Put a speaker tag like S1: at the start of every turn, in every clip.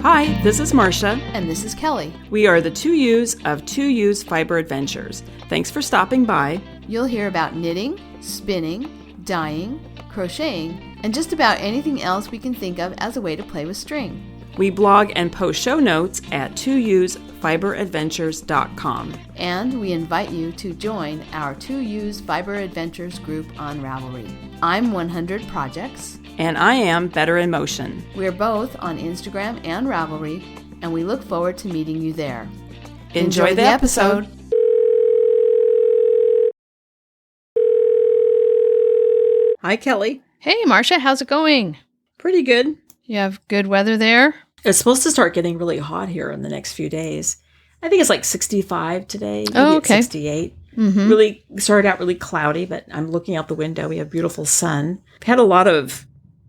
S1: Hi, this is Marcia.
S2: And this is Kelly.
S1: We are the 2U's of 2U's Fiber Adventures. Thanks for stopping by.
S2: You'll hear about knitting, spinning, dyeing, crocheting, and just about anything else we can think of as a way to play with string.
S1: We blog and post show notes at 2usfiberadventures.com.
S2: And we invite you to join our 2U's Fiber Adventures group on Ravelry. I'm 100 Projects.
S1: And I am Better in Motion.
S2: We're both on Instagram and Ravelry, and we look forward to meeting you there.
S1: Enjoy the episode. Hi, Kelly.
S2: Hey, Marcia, how's it going?
S1: Pretty good.
S2: You have good weather there?
S1: It's supposed to start getting really hot here in the next few days. I think it's like 65 today. Maybe
S2: okay.
S1: It's 68.
S2: Mm-hmm.
S1: Really started out really cloudy, but I'm looking out the window. We have beautiful sun. We had a lot of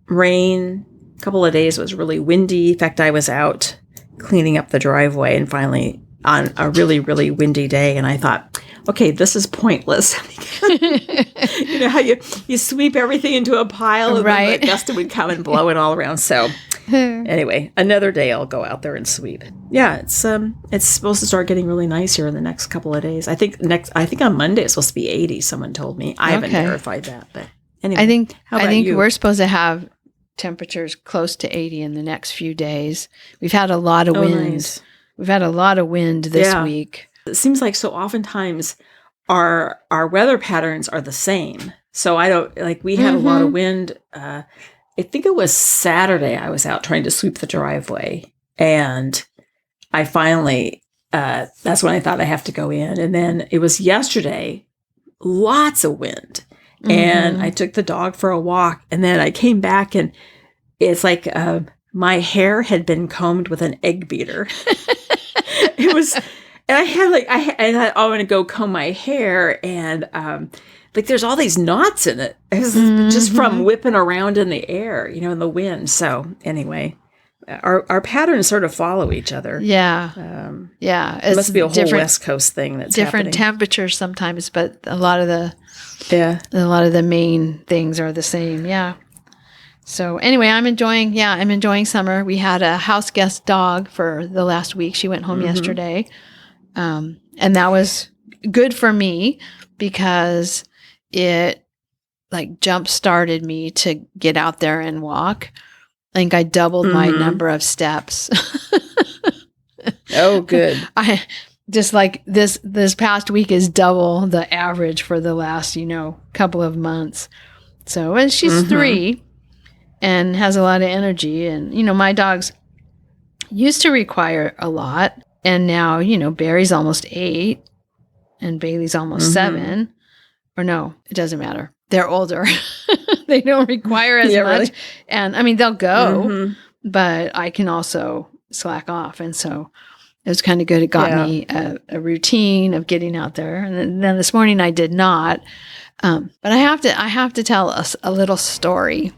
S1: rain. A couple of days was really windy. In fact, I was out cleaning up the driveway and finally on a really, really windy day. And I thought, okay, this is pointless. You know how you sweep everything into a pile and
S2: right.
S1: then the gust would come and blow it all around. So anyway, another day I'll go out there and sweep. Yeah, it's supposed to start getting really nice here in the next couple of days. I think on Monday it's supposed to be 80. Someone told me. I haven't verified that, but anyway.
S2: I think we're supposed to have temperatures close to 80 in the next few days. We've had a lot of wind.
S1: Nice.
S2: We've had a lot of wind this week.
S1: It seems like so oftentimes our weather patterns are the same. So I don't we had a lot of wind. I think it was Saturday I was out trying to sweep the driveway, and I finally that's when I thought I have to go in. And then it was yesterday, lots of wind. And I took the dog for a walk, and then I came back, and it's like my hair had been combed with an egg beater. It was, and I thought, oh, I'm going to go comb my hair, and there's all these knots in it. It was just from whipping around in the air, in the wind. So anyway, our patterns sort of follow each other.
S2: Yeah. Yeah.
S1: It must be a whole West Coast thing that's
S2: different
S1: happening.
S2: Temperatures sometimes, but a lot of the main things are the same. Yeah. So anyway, I'm enjoying summer. We had a house guest dog for the last week. She went home yesterday. And that was good for me because it jump started me to get out there and walk. I think I doubled my number of steps.
S1: Oh, good.
S2: I just this past week is double the average for the last, couple of months. So, and she's 3 and has a lot of energy. And, my dogs used to require a lot. And now, Barry's almost 8 and Bailey's almost 7. Or no, it doesn't matter. They're older. They don't require as much. Really? And I mean, they'll go, but I can also slack off. And so it was kind of good. It got me a routine of getting out there. And then this morning I did not. But I have to tell us a little story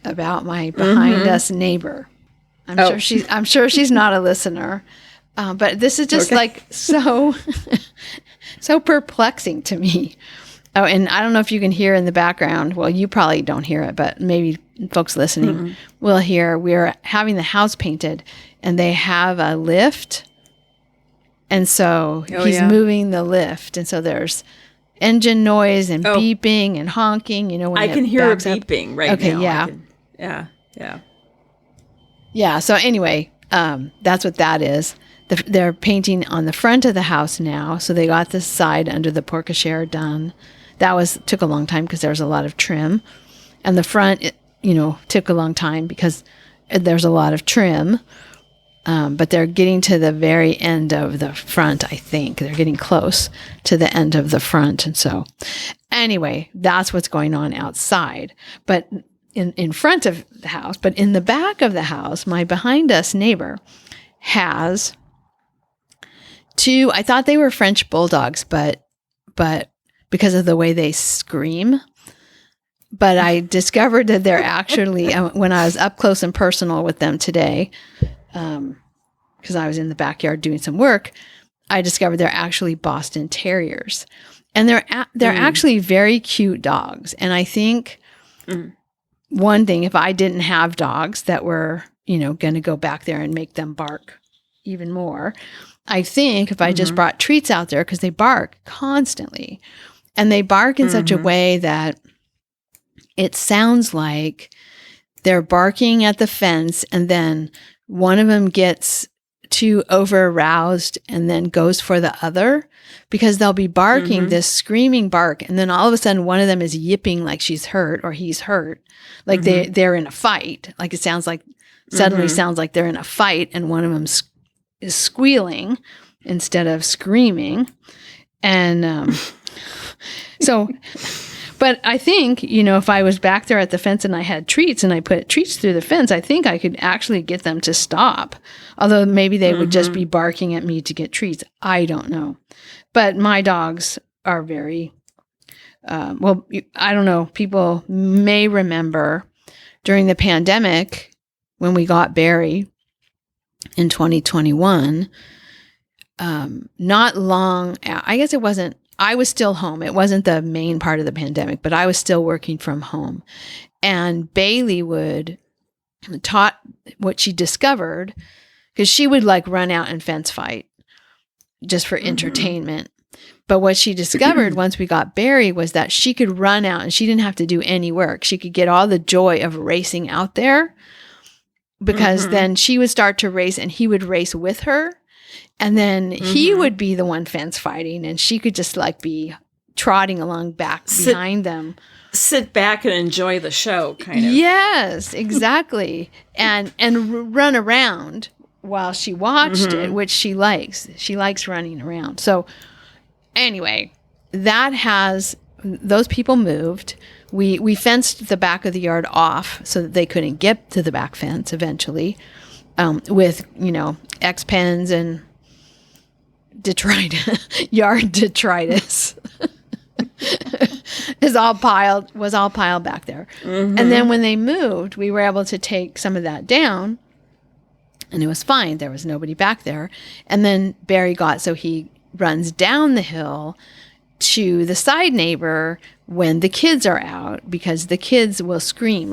S2: about my behind us neighbor. I'm sure she's not a listener. But this is just so perplexing to me. Oh, and I don't know if you can hear in the background. Well, you probably don't hear it, but maybe folks listening will hear. We're having the house painted, and they have a lift. And so he's moving the lift. And so there's engine noise and beeping and honking, when
S1: I can hear it beeping right now.
S2: Yeah. Yeah. So anyway, that's what that is. They're painting on the front of the house now. So they got the side under the porte-cochere done. That took a long time because there was a lot of trim. And the front, took a long time because there's a lot of trim. But they're getting to the very end of the front, I think. They're getting close to the end of the front. And so anyway, that's what's going on outside. But in front of the house, but in the back of the house, my behind us neighbor has 2, I thought they were French bulldogs, but because of the way they scream. But I discovered that they're actually, when I was up close and personal with them today, because I was in the backyard doing some work, I discovered they're actually Boston Terriers. And they're actually very cute dogs. And I think one thing, if I didn't have dogs that were, going to go back there and make them bark even more, I think if I just brought treats out there, because they bark constantly, and they bark in such a way that it sounds like they're barking at the fence, and then one of them gets too over aroused and then goes for the other, because they'll be barking this screaming bark, and then all of a sudden one of them is yipping like she's hurt or he's hurt, like they're in a fight. Like it sounds like suddenly sounds like they're in a fight, and one of them is squealing instead of screaming, and so. But I think, if I was back there at the fence and I had treats and I put treats through the fence, I think I could actually get them to stop. Although maybe they would just be barking at me to get treats. I don't know. But my dogs are very, I don't know. People may remember during the pandemic when we got Barry in 2021, not long, I guess it wasn't, I was still home. It wasn't the main part of the pandemic, but I was still working from home. And Bailey taught what she discovered, because she would like run out and fence fight just for entertainment. But what she discovered once we got Barry was that she could run out and she didn't have to do any work. She could get all the joy of racing out there, because then she would start to race and he would race with her. And then he would be the one fence fighting, and she could just like be trotting along behind them.
S1: Sit back and enjoy the show, kind of.
S2: Yes, exactly. and run around while she watched it, which she likes. She likes running around. So anyway, those people moved. We fenced the back of the yard off so that they couldn't get to the back fence eventually, with, X-pens and yard detritus was all piled back there. And then when they moved, we were able to take some of that down, and it was fine. There was nobody back there. And then Barry so he runs down the hill to the side neighbor when the kids are out, because the kids will scream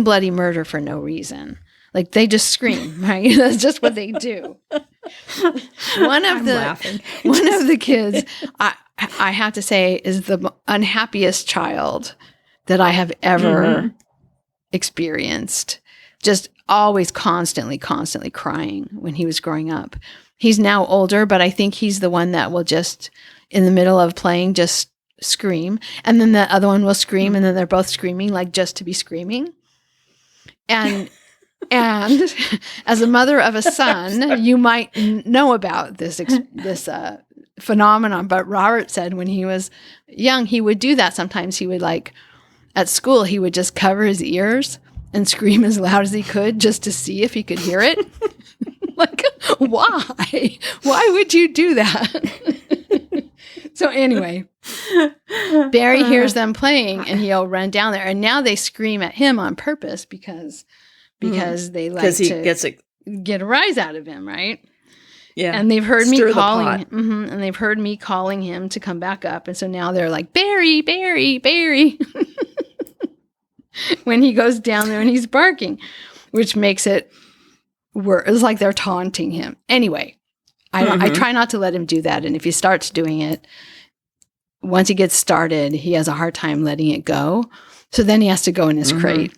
S2: bloody murder for no reason. Like they just scream, right? That's just what they do. One of the kids, I have to say, is the unhappiest child that I have ever experienced. Just always constantly crying when he was growing up. He's now older, but I think he's the one that will just, in the middle of playing, just scream. And then the other one will scream, and then they're both screaming, like just to be screaming. And as a mother of a son, you might know about this phenomenon. But Robert said when he was young, he would do that. Sometimes he would, like, at school, he would just cover his ears and scream as loud as he could just to see if he could hear it. Like, why? Why would you do that? So anyway, Barry hears them playing and he'll run down there. And now they scream at him on purpose because they like to get a rise out of him, right? Yeah. And they've heard me calling and they've heard me calling him to come back up. And so now they're like, Barry, Barry, Barry. When he goes down there and he's barking, which makes it worse. It's like they're taunting him. Anyway, I try not to let him do that. And if he starts doing it, once he gets started, he has a hard time letting it go. So then he has to go in his crate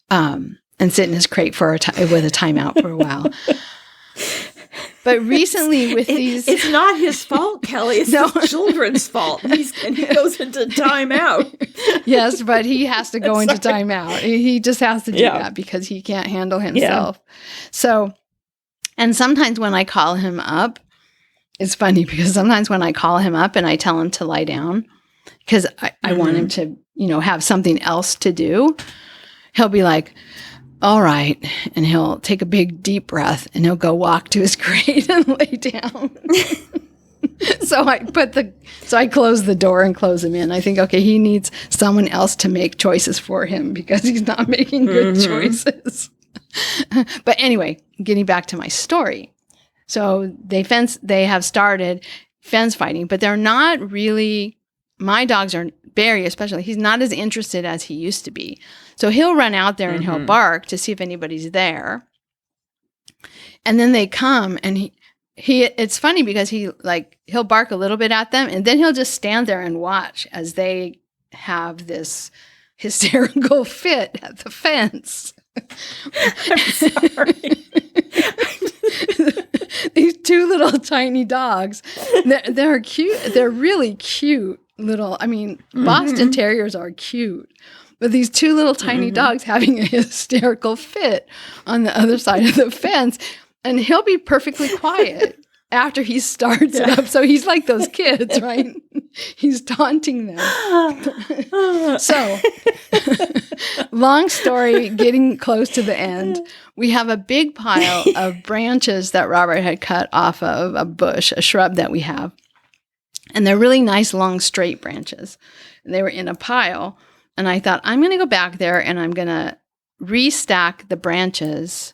S2: and sit in his crate with a timeout for a while. But recently with these...
S1: It's not his fault, Kelly. It's the children's fault. And he goes into timeout.
S2: Yes, but he has to go into timeout. He just has to do that because he can't handle himself. Yeah. So, and sometimes when I call him up, it's funny because sometimes when I call him up and I tell him to lie down, because I want him to, have something else to do, he'll be like, all right. And he'll take a big deep breath and he'll go walk to his crate and lay down. So I close the door and close him in. I think, okay, he needs someone else to make choices for him because he's not making good choices. But anyway, getting back to my story. So they have started fence fighting, but they're not really, my dogs are, Barry especially, he's not as interested as he used to be. So he'll run out there and he'll bark to see if anybody's there. And then they come, and it's funny because he'll bark a little bit at them, and then he'll just stand there and watch as they have this hysterical fit at the fence.
S1: I'm sorry.
S2: These two little tiny dogs, they're cute. They're really cute little, Boston Terriers are cute. But these two little tiny dogs having a hysterical fit on the other side of the fence, and he'll be perfectly quiet after he starts it up. So he's like those kids, right? He's taunting them. So, long story, getting close to the end, we have a big pile of branches that Robert had cut off of a bush, a shrub that we have. And they're really nice, long, straight branches. And they were in a pile. And I thought, I'm going to go back there and I'm going to restack the branches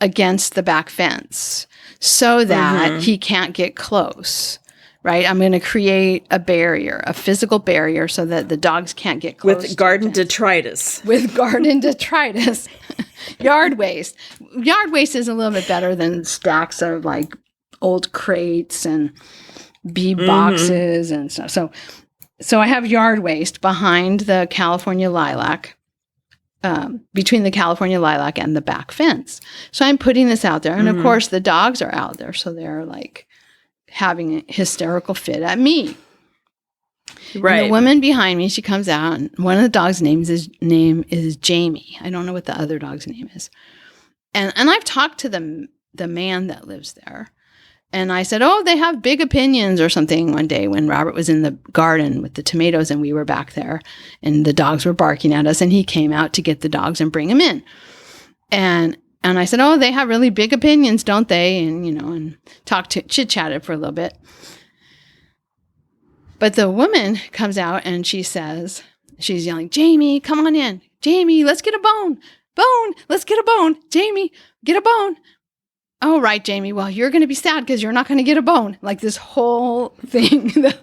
S2: against the back fence so that he can't get close, right? I'm going to create a barrier, a physical barrier, so that the dogs can't get close.
S1: With garden detritus.
S2: With garden detritus. Yard waste. Yard waste is a little bit better than stacks of like old crates and bead boxes and stuff. So I have yard waste behind the California lilac, between the California lilac and the back fence. So I'm putting this out there. And of course, the dogs are out there. So they're like having a hysterical fit at me. Right. And the woman behind me, she comes out, and one of the dogs' name is Jamie. I don't know what the other dog's name is. And I've talked to the man that lives there. And I said, oh, they have big opinions or something one day when Robert was in the garden with the tomatoes and we were back there and the dogs were barking at us, and he came out to get the dogs and bring them in. And I said, oh, they have really big opinions, don't they? And, and chit-chatted for a little bit. But the woman comes out and she's yelling, Jamie, come on in. Jamie, let's get a bone. Let's get a bone. Jamie, get a bone. Oh, right, Jamie. Well, you're going to be sad because you're not going to get a bone. Like this whole thing that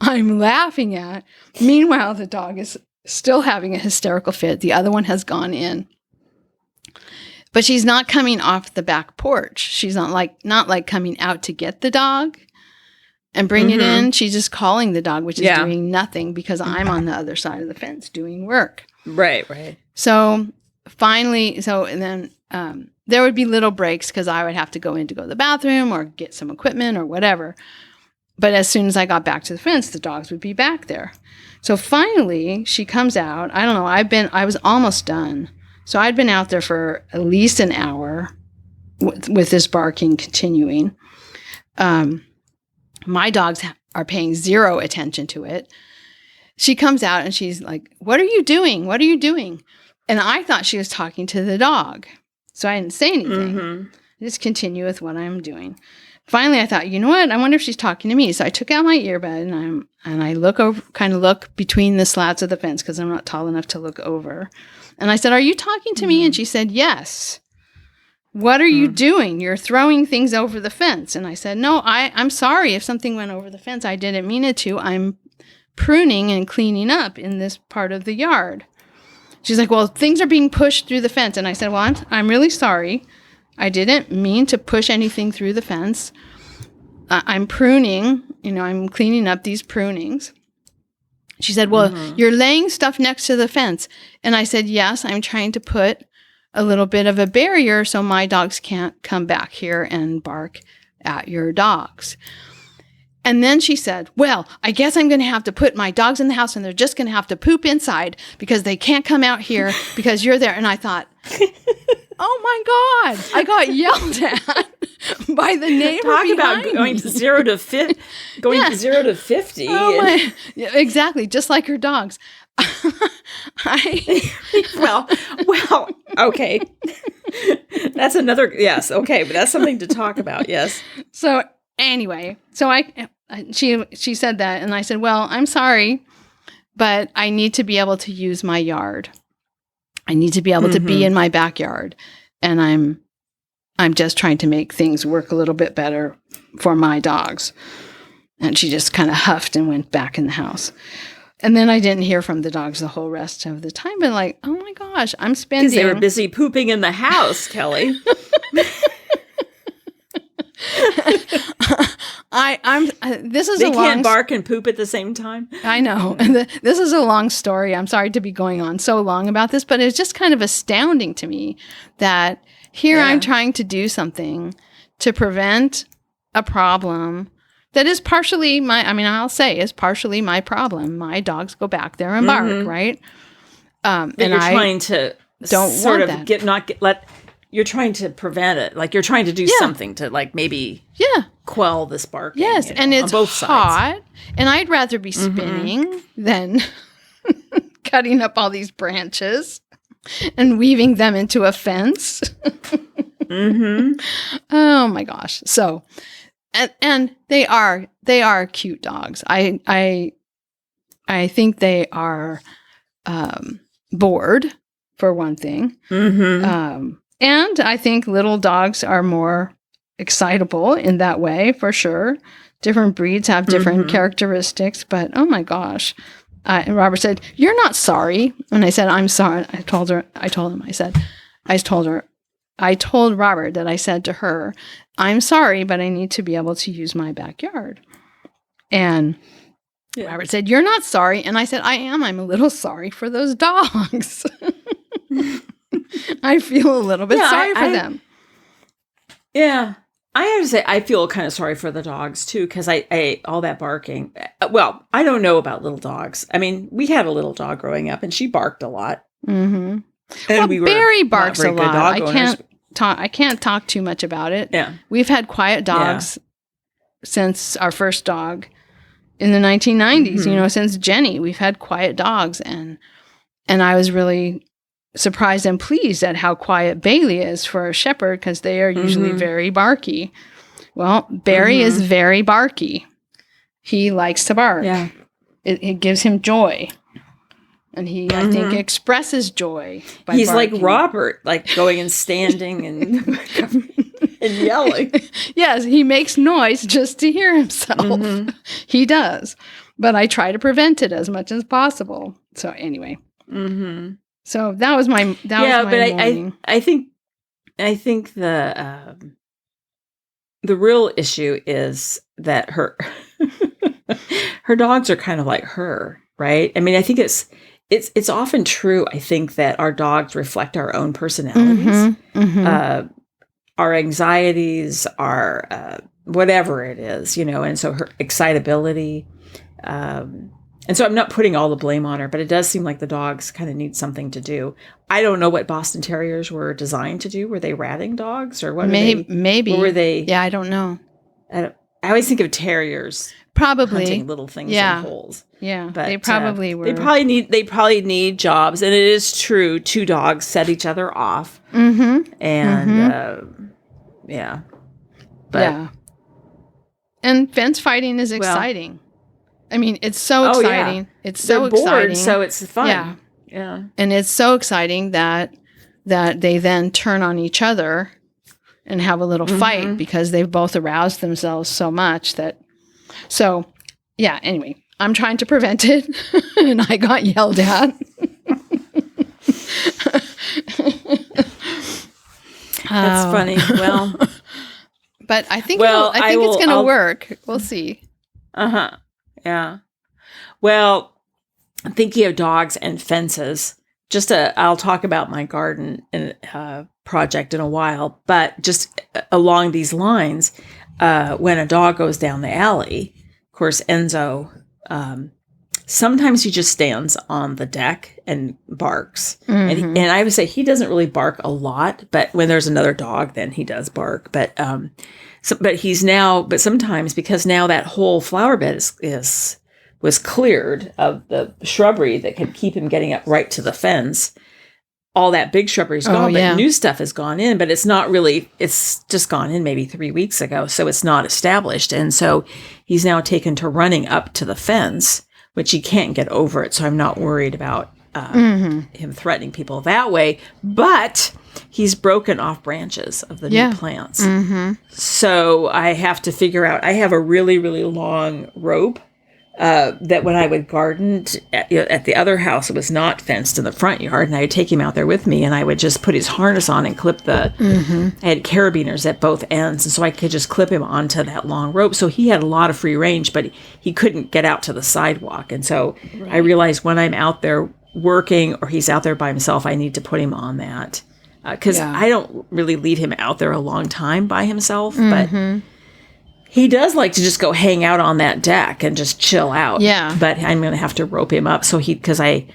S2: I'm laughing at. Meanwhile, the dog is still having a hysterical fit. The other one has gone in. But she's not coming off the back porch. She's not like coming out to get the dog and bring it in. She's just calling the dog, which is doing nothing because I'm on the other side of the fence doing work.
S1: Right.
S2: So finally, and then there would be little breaks because I would have to go to the bathroom or get some equipment or whatever. But as soon as I got back to the fence, the dogs would be back there. So finally, she comes out. I don't know. I was almost done. So I'd been out there for at least an hour with this barking continuing. My dogs are paying zero attention to it. She comes out and she's like, what are you doing? What are you doing? And I thought she was talking to the dog. So I didn't say anything. I just continue with what I'm doing. Finally, I thought, you know what? I wonder if she's talking to me. So I took out my earbud and I look between the slats of the fence because I'm not tall enough to look over. And I said, are you talking to me? And she said, yes. What are you doing? You're throwing things over the fence. And I said, no, I'm sorry if something went over the fence. I didn't mean it to. I'm pruning and cleaning up in this part of the yard. She's like, well, things are being pushed through the fence. And I said, well, I'm really sorry. I didn't mean to push anything through the fence. I'm pruning, I'm cleaning up these prunings. She said, well, you're laying stuff next to the fence. And I said, yes, I'm trying to put a little bit of a barrier so my dogs can't come back here and bark at your dogs. And then she said, well, I guess I'm going to have to put my dogs in the house and they're just going to have to poop inside because they can't come out here because you're there. And I thought, oh my God, I got yelled at by the neighbor.
S1: Talk about going to 0 to 50. To 0 to 50.
S2: Oh yeah, exactly. Just like her dogs.
S1: Well, okay. That's another, yes. Okay. But that's something to talk about. Yes.
S2: So anyway, she said that, and I said, well, I'm sorry, but I need to be able to use my yard. I need to be able to be in my backyard, and I'm just trying to make things work a little bit better for my dogs. And she just kind of huffed and went back in the house. And then I didn't hear from the dogs the whole rest of the time. But like, oh my gosh, I'm spending.
S1: Because they were busy pooping in the house, Kelly.
S2: They
S1: can't bark and poop at the same time.
S2: I know. This is a long story. I'm sorry to be going on so long about this, but it's just kind of astounding to me that here I'm trying to do something to prevent a problem that is partially is partially my problem. My dogs go back there and bark, right?
S1: And you're trying to you're trying to prevent it. Like you're trying to do something to like maybe quell this barking.
S2: Yes, and it's on both hot, sides. And I'd rather be spinning than cutting up all these branches and weaving them into a fence. Oh my gosh! So, and they are cute dogs. I think they are bored for one thing. And I think little dogs are more excitable in that way, for sure. Different breeds have different characteristics, but oh my gosh. And Robert said, "You're not sorry." And I said, "I'm sorry." I told Robert that I said to her, "I'm sorry, but I need to be able to use my backyard." And Robert said, "You're not sorry." And I said, "I am. I'm a little sorry for those dogs." I feel a little bit sorry for them.
S1: Yeah. I have to say, I feel kind of sorry for the dogs, too, because I all that barking. Well, I don't know about little dogs. I mean, we had a little dog growing up, and she barked a lot. And
S2: Barry barks a lot. I can't talk too much about it.
S1: Yeah.
S2: We've had quiet dogs since our first dog in the 1990s, since Jenny. We've had quiet dogs, and I was really surprised and pleased at how quiet Bailey is for a shepherd because they are usually very barky. Well, Barry is very barky. He likes to bark.
S1: Yeah.
S2: It gives him joy. And he, I think, expresses joy by
S1: He's
S2: barking.
S1: like Robert, like going and standing and yelling.
S2: Yes, he makes noise just to hear himself. He does. But I try to prevent it as much as possible. So anyway. So that was my morning.
S1: I think the real issue is that her dogs are kind of like her, right? I mean, I think it's often true. I think that our dogs reflect our own personalities, our anxieties, our whatever it is, and so her excitability. And so I'm not putting all the blame on her, but it does seem like the dogs kind of need something to do. I don't know what Boston Terriers were designed to do. Were they ratting dogs or what?
S2: Maybe.
S1: Or were they?
S2: Yeah, I don't know.
S1: I always think of terriers
S2: probably
S1: hunting little things in holes.
S2: Yeah,
S1: but
S2: they probably were.
S1: They probably need jobs, and it is true. Two dogs set each other off.
S2: And fence fighting is exciting. I mean, it's so exciting. It's so exciting.
S1: Bored, so it's fun. Yeah.
S2: And it's so exciting that they then turn on each other and have a little fight because they've both aroused themselves so much that. So, anyway, I'm trying to prevent it, and I got yelled at.
S1: That's funny. Well,
S2: but I think it's going to work. We'll see.
S1: Yeah. Well, thinking of dogs and fences, I'll talk about my garden project in a while, but just along these lines, when a dog goes down the alley, of course, Enzo, sometimes he just stands on the deck and barks. And I would say he doesn't really bark a lot, but when there's another dog, then he does bark. But sometimes because now that whole flower bed was cleared of the shrubbery that could keep him getting up right to the fence. All that big shrubbery is gone, but new stuff has gone in, but it's just gone in maybe 3 weeks ago. So it's not established. And so he's now taken to running up to the fence, which he can't get over it. So I'm not worried about him threatening people that way, but he's broken off branches of the new plants. So I have to figure out, I have a really, really long rope that when I would garden at the other house, it was not fenced in the front yard, and I'd take him out there with me, and I would just put his harness on and clip I had carabiners at both ends, and so I could just clip him onto that long rope. So he had a lot of free range, but he couldn't get out to the sidewalk. And so I realized when I'm out there working or he's out there by himself, I need to put him on that. Because I don't really leave him out there a long time by himself, but he does like to just go hang out on that deck and just chill out.
S2: Yeah.
S1: But I'm going to have to rope him up because I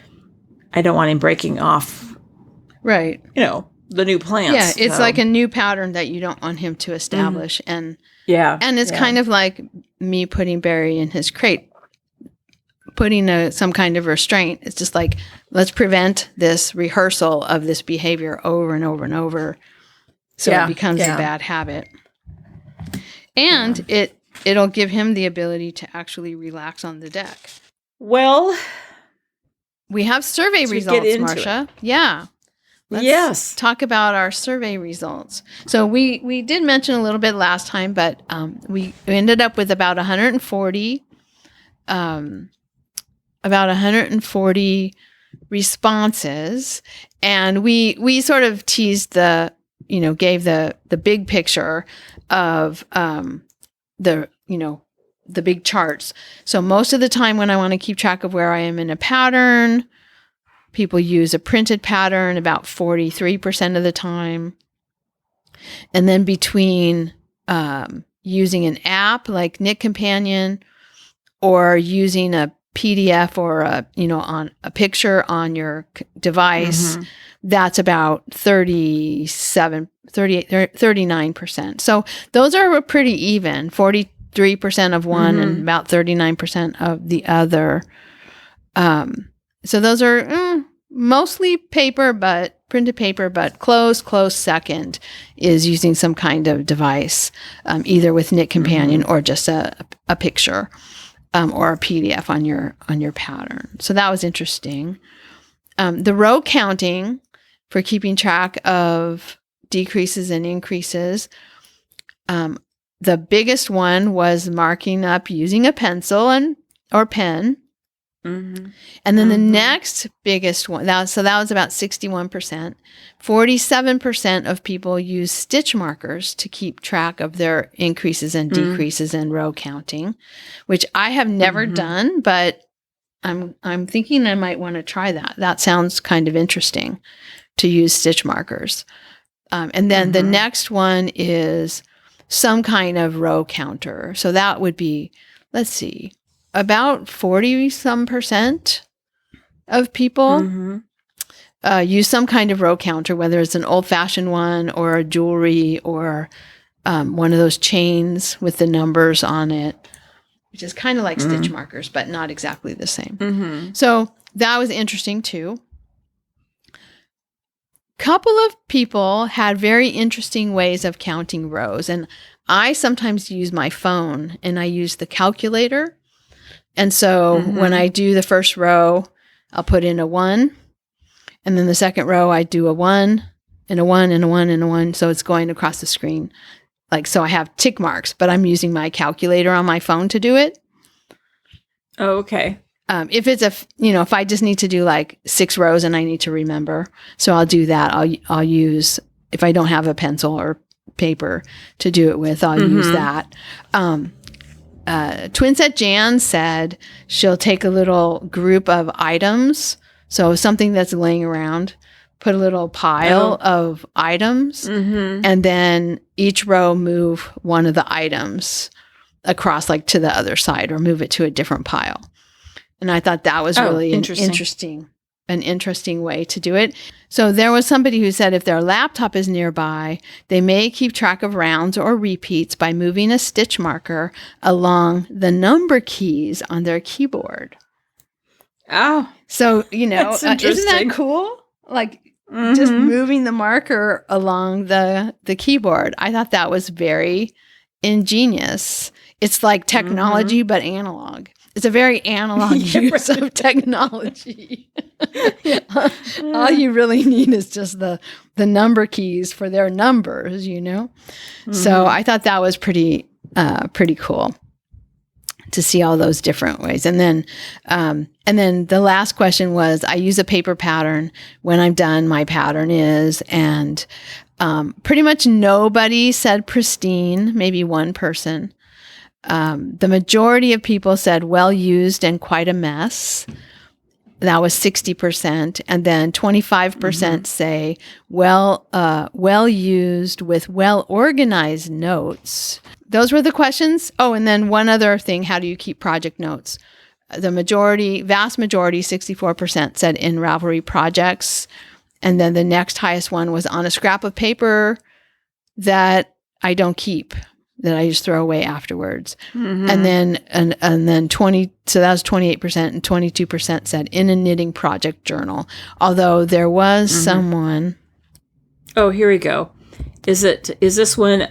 S1: don't want him breaking off,
S2: right?
S1: The new plants.
S2: Yeah, it's like a new pattern that you don't want him to establish. And it's kind of like me putting Barry in his crate, putting some kind of restraint. It's just like, let's prevent this rehearsal of this behavior over and over and over, so it becomes a bad habit. And it'll give him the ability to actually relax on the deck.
S1: Well,
S2: we have survey results, Marcia. Yeah. Let's talk about our survey results. So we did mention a little bit last time, but we ended up with about 140 responses, and we sort of teased gave the big picture of the big charts. So most of the time when I want to keep track of where I am in a pattern, people use a printed pattern about 43% of the time. And then between using an app like Knit Companion or using a PDF or on a picture on your device, that's about 39%. So those are pretty even, 43% of one and about 39% of the other. So those are mostly printed paper, but close second is using some kind of device, either with Knit Companion or just a picture. Or a PDF on your pattern. So that was interesting. The row counting for keeping track of decreases and increases. The biggest one was marking up using a pencil or pen. And then the next biggest one, that was about 61%. 47% of people use stitch markers to keep track of their increases and decreases in row counting, which I have never done, but I'm thinking I might want to try that. That sounds kind of interesting, to use stitch markers. And then the next one is some kind of row counter. So that would be, let's see, about 40% of people use some kind of row counter, whether it's an old-fashioned one or a jewelry or one of those chains with the numbers on it, which is kind of like stitch markers, but not exactly the same. So that was interesting too. Couple of people had very interesting ways of counting rows, and I sometimes use my phone and I use the calculator. And so when I do the first row, I'll put in a 1. And then the second row, I do a 1 and a 1 and a 1 and a 1. So it's going across the screen. So I have tick marks, but I'm using my calculator on my phone to do it.
S1: Oh, okay.
S2: If it's if I just need to do like 6 rows and I need to remember, so I'll do that. I'll use, if I don't have a pencil or paper to do it with, I'll use that. Twinset Jan said she'll take a little group of items, so something that's laying around, put a little pile of items, and then each row move one of the items across to the other side or move it to a different pile. And I thought that was really an interesting way to do it. So there was somebody who said if their laptop is nearby, they may keep track of rounds or repeats by moving a stitch marker along the number keys on their keyboard.
S1: Oh,
S2: so, isn't that cool? Just moving the marker along the keyboard. I thought that was very ingenious. It's like technology, but analog. It's a very analog use of technology. All you really need is just the number keys for their numbers, So I thought that was pretty cool. to see all those different ways. And then the last question was, I use a paper pattern when I'm done. My pattern is, and pretty much nobody said pristine, maybe one person. The majority of people said well used and quite a mess. That was 60%. And then 25% say well used with well organized notes. Those were the questions. Oh, and then one other thing, how do you keep project notes? The vast majority, 64% said in Ravelry projects. And then the next highest one was on a scrap of paper that I don't keep, that I just throw away afterwards. And then 20, so that was 28%, and 22% said in a knitting project journal. Although there was someone.
S1: Oh, here we go. Is this one,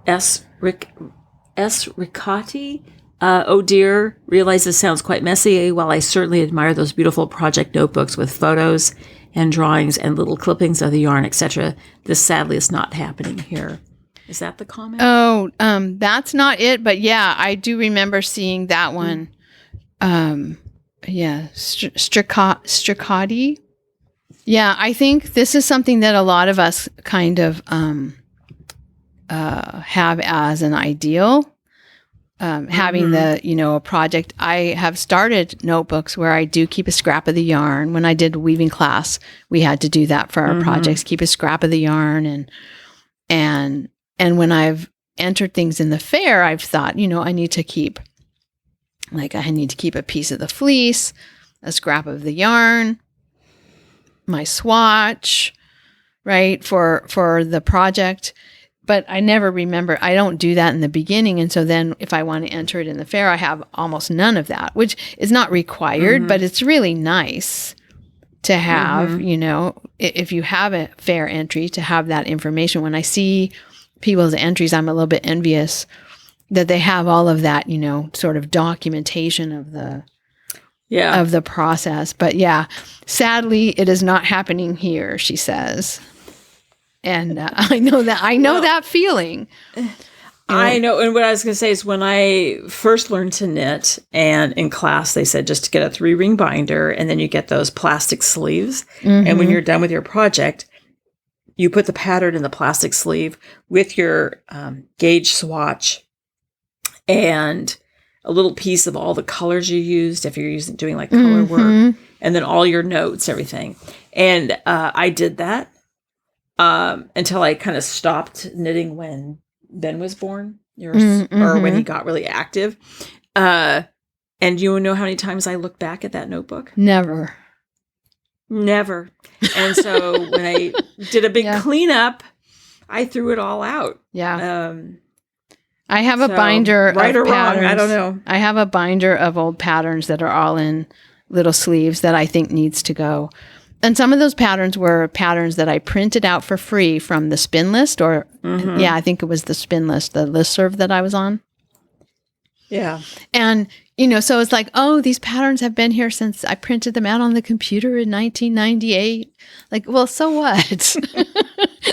S1: S. Ricotti? Oh dear, realize this sounds quite messy. While I certainly admire those beautiful project notebooks with photos and drawings and little clippings of the yarn, etc., this sadly is not happening here. Is that the comment?
S2: Oh, that's not it. But yeah, I do remember seeing that one. Yeah, Stricati. Yeah, I think this is something that a lot of us kind of have as an ideal. Having a project. I have started notebooks where I do keep a scrap of the yarn. When I did weaving class, we had to do that for our projects, keep a scrap of the yarn. And when I've entered things in the fair, I've thought, I need to keep a piece of the fleece, a scrap of the yarn, my swatch, right, for the project. But I never remember, I don't do that in the beginning. And so then if I want to enter it in the fair, I have almost none of that, which is not required, but it's really nice to have, if you have a fair entry, to have that information. When I see people's entries, I'm a little bit envious that they have all of that, sort of documentation of the process. But yeah, sadly, it is not happening here, she says. And I know that feeling.
S1: I know. And what I was going to say is when I first learned to knit, and in class, they said just to get a 3-ring binder, and then you get those plastic sleeves. And when you're done with your project, you put the pattern in the plastic sleeve with your gauge swatch and a little piece of all the colors you used, if you're doing like color work, and then all your notes, everything. And I did that. Until I kind of stopped knitting when Ben was born, or when he got really active. And you know how many times I look back at that notebook?
S2: Never.
S1: And so when I did a big cleanup, I threw it all out.
S2: Yeah. I have a binder of
S1: right or
S2: patterns.
S1: wrong, I don't know.
S2: I have a binder of old patterns that are all in little sleeves that I think needs to go. And some of those patterns were patterns that I printed out for free from the spin list, or I think it was the spin list, the listserv that I was on.
S1: Yeah.
S2: And, so it's like, oh, these patterns have been here since I printed them out on the computer in 1998. Like, well, so what?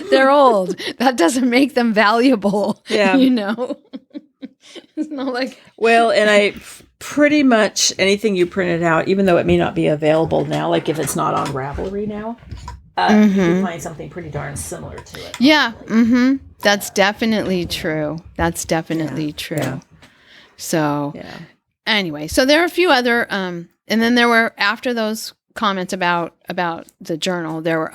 S2: They're old. That doesn't make them valuable.
S1: Yeah.
S2: It's not like.
S1: Well, and I pretty much anything you printed out, even though it may not be available now, like if it's not on Ravelry now, you can find something pretty darn similar to it.
S2: Yeah. That's definitely true. Yeah. So anyway, so there are a few other, and then there were, after those comments about the journal, there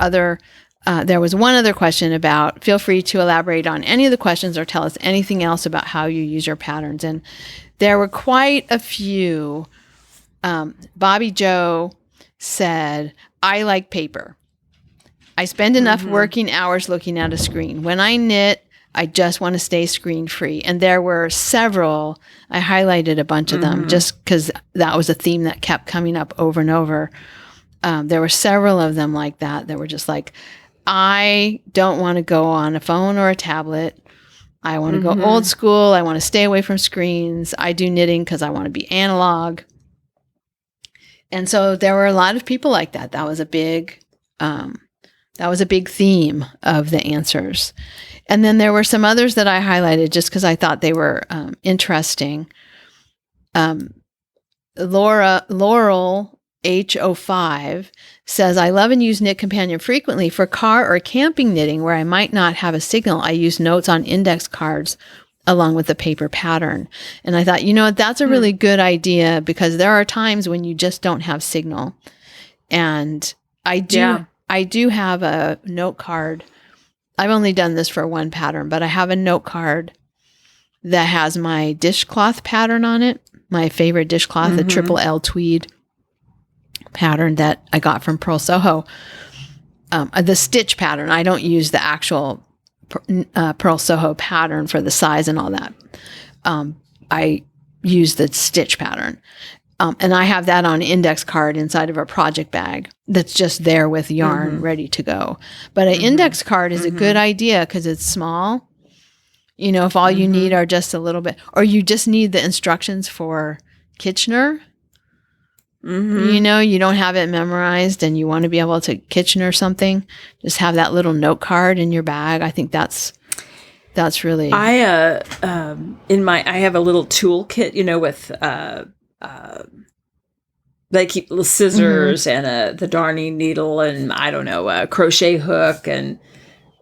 S2: was one other question about, feel free to elaborate on any of the questions or tell us anything else about how you use your patterns. And there were quite a few. Bobby Joe said, I like paper. I spend enough working hours looking at a screen. When I knit, I just want to stay screen free. And there were several, I highlighted a bunch of them just because that was a theme that kept coming up over and over. There were several of them like that were just like, I don't want to go on a phone or a tablet. I want to go old school. I want to stay away from screens. I do knitting because I want to be analog. And so there were a lot of people like that. That was a big That was a big theme of the answers. And then there were some others that I highlighted just because I thought they were interesting. Laurel H05 says, I love and use Knit Companion frequently for car or camping knitting where I might not have a signal. I use notes on index cards along with the paper pattern. And I thought, that's a really good idea because there are times when you just don't have signal. And I do have a note card. I've only done this for one pattern, but I have a note card that has my dishcloth pattern on it, my favorite dishcloth, the triple L tweed pattern that I got from Pearl Soho. The stitch pattern. I don't use the actual Pearl Soho pattern for the size and all that. I use the stitch pattern. And I have that on index card inside of a project bag that's just there with yarn ready to go. But an index card is a good idea because it's small. If all you need are just a little bit, or you just need the instructions for Kitchener, you don't have it memorized and you want to be able to Kitchener something, just have that little note card in your bag. I think that's really. I
S1: have a little toolkit, with like little scissors and the darning needle and I don't know, a crochet hook and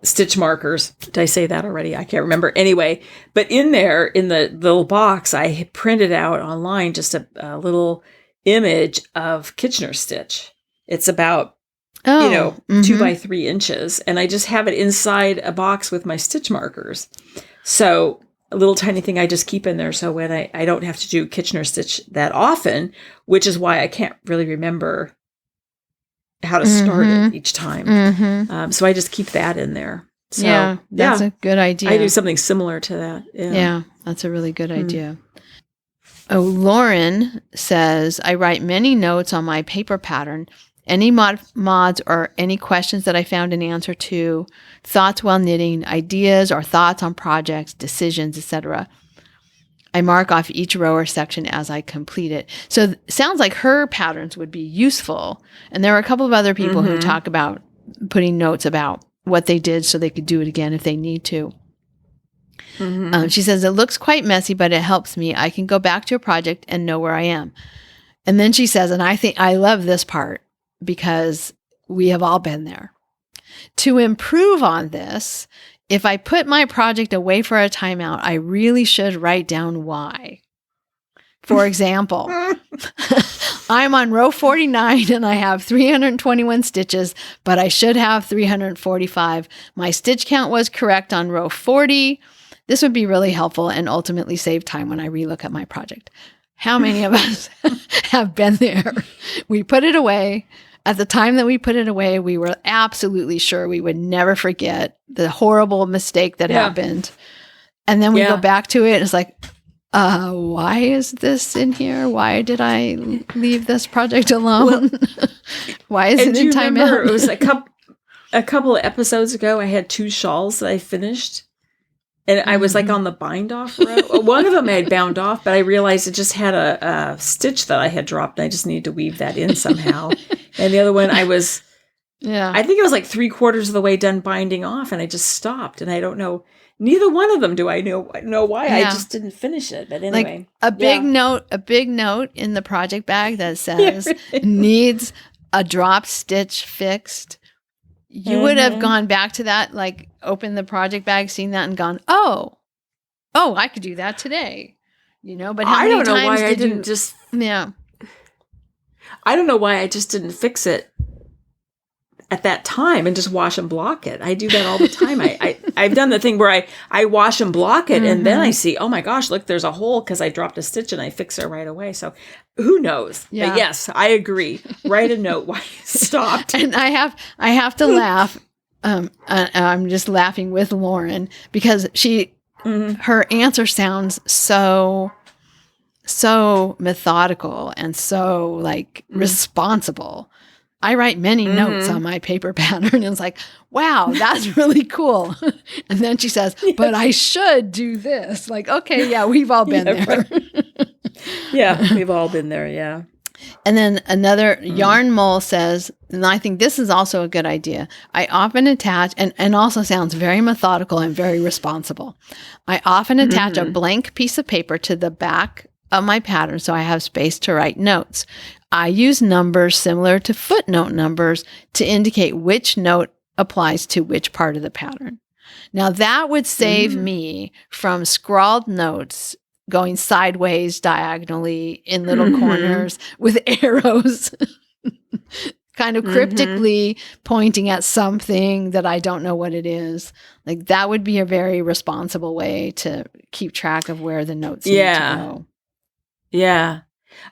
S1: stitch markers. Did I say that already? I can't remember. Anyway, but in there, in the little box, I printed out online just a little image of Kitchener stitch. It's about, 2 by 3 inches. And I just have it inside a box with my stitch markers. So a little tiny thing I just keep in there. So when I don't have to do Kitchener stitch that often, which is why I can't really remember how to start it each time. So I just keep that in there. So,
S2: that's a good idea.
S1: I do something similar to that.
S2: Yeah, that's a really good idea. Oh, Lauren says, I write many notes on my paper pattern. Any mods or any questions that I found an answer to, thoughts while knitting, ideas or thoughts on projects, decisions, etc. I mark off each row or section as I complete it. So it sounds like her patterns would be useful. And there are a couple of other people who talk about putting notes about what they did so they could do it again if they need to. She says, it looks quite messy, but it helps me. I can go back to a project and know where I am. And then she says, and I think I love this part because we have all been there. To improve on this, if I put my project away for a timeout, I really should write down why. For example, I'm on row 49 and I have 321 stitches, but I should have 345. My stitch count was correct on row 40. This would be really helpful and ultimately save time when I relook at my project. How many of us have been there? We put it away. At the time that we put it away, we were absolutely sure we would never forget the horrible mistake that happened. And then we go back to it. And it's like, why is this in here? Why did I leave this project alone? Well, why is it in timeout?
S1: It was a couple of episodes ago, I had 2 shawls that I finished. And I was like on the bind off row. One of them I had bound off, but I realized it just had a stitch that I had dropped. And I just needed to weave that in somehow. And the other one I was, I think it was like 3/4 of the way done binding off. And I just stopped. And I don't know, neither one of them do I know why. I just didn't finish it. But anyway.
S2: Like a big note in the project bag that says needs a drop stitch fixed. You would have gone back to that, like opened the project bag, seen that and gone, oh, I could do that today, but how many times I don't know why I just didn't fix it
S1: at that time and just wash and block it. I do that all the time. I've done the thing where I wash and block it and then I see, oh my gosh, look, there's a hole because I dropped a stitch and I fix it right away. So who knows? Yeah. But yes, I agree. Write a note why you stopped.
S2: And I have to laugh. I'm just laughing with Lauren because her answer sounds so methodical and so like responsible. I write many notes on my paper pattern and it's like, wow, that's really cool. And then she says, but I should do this. Like, okay, yeah, we've all been there.
S1: Right. Yeah, we've all been there. Yeah.
S2: And then another Yarn Mole says, and I think this is also a good idea. I often attach, and also sounds very methodical and very responsible. I often attach a blank piece of paper to the back of my pattern so I have space to write notes. I use numbers similar to footnote numbers to indicate which note applies to which part of the pattern. Now that would save me from scrawled notes going sideways diagonally in little corners with arrows kind of cryptically pointing at something that I don't know what it is. Like that would be a very responsible way to keep track of where the notes need to go.
S1: Yeah.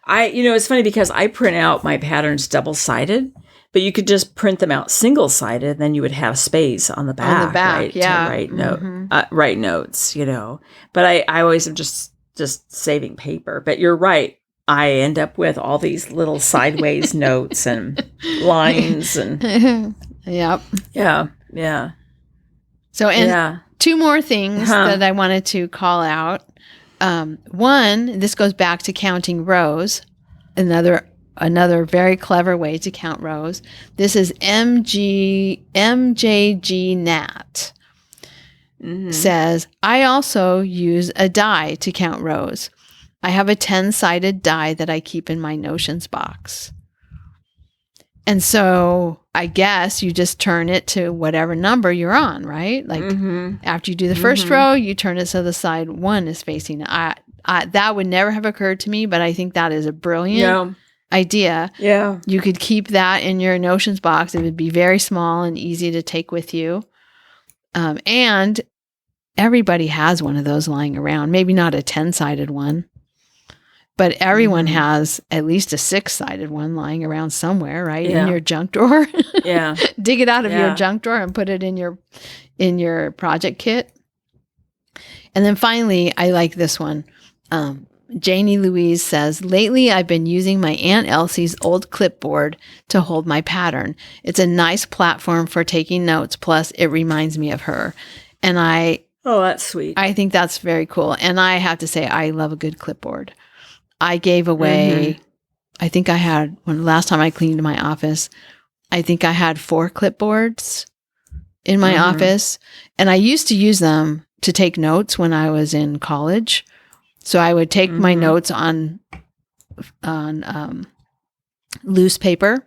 S1: It's funny because I print out my patterns double-sided, but you could just print them out single-sided, then you would have space on the back, right?
S2: Yeah.
S1: To write notes, But I always am just saving paper. But you're right. I end up with all these little sideways notes and lines and
S2: Yep.
S1: Yeah.
S2: So two more things that I wanted to call out. One, this goes back to counting rows. Another very clever way to count rows. This is MJG Nat. Says, I also use a die to count rows. I have a 10-sided die that I keep in my Notions box. And so I guess you just turn it to whatever number you're on, right? Like after you do the first row, you turn it so the side one is facing. That would never have occurred to me, but I think that is a brilliant idea.
S1: Yeah.
S2: You could keep that in your Notions box. It would be very small and easy to take with you. And everybody has one of those lying around. Maybe not a 10-sided one, but everyone has at least a 6-sided one lying around somewhere, right? In your junk drawer.
S1: Yeah.
S2: Dig it out of your junk drawer and put it in your project kit. And then finally, I like this one. Janie Louise says, lately I've been using my Aunt Elsie's old clipboard to hold my pattern. It's a nice platform for taking notes. Plus, it reminds me of her. And
S1: oh, that's sweet.
S2: I think that's very cool. And I have to say, I love a good clipboard. I gave away, I think I had, when last time I cleaned my office, I think I had 4 clipboards in my office. And I used to use them to take notes when I was in college. So I would take my notes on loose paper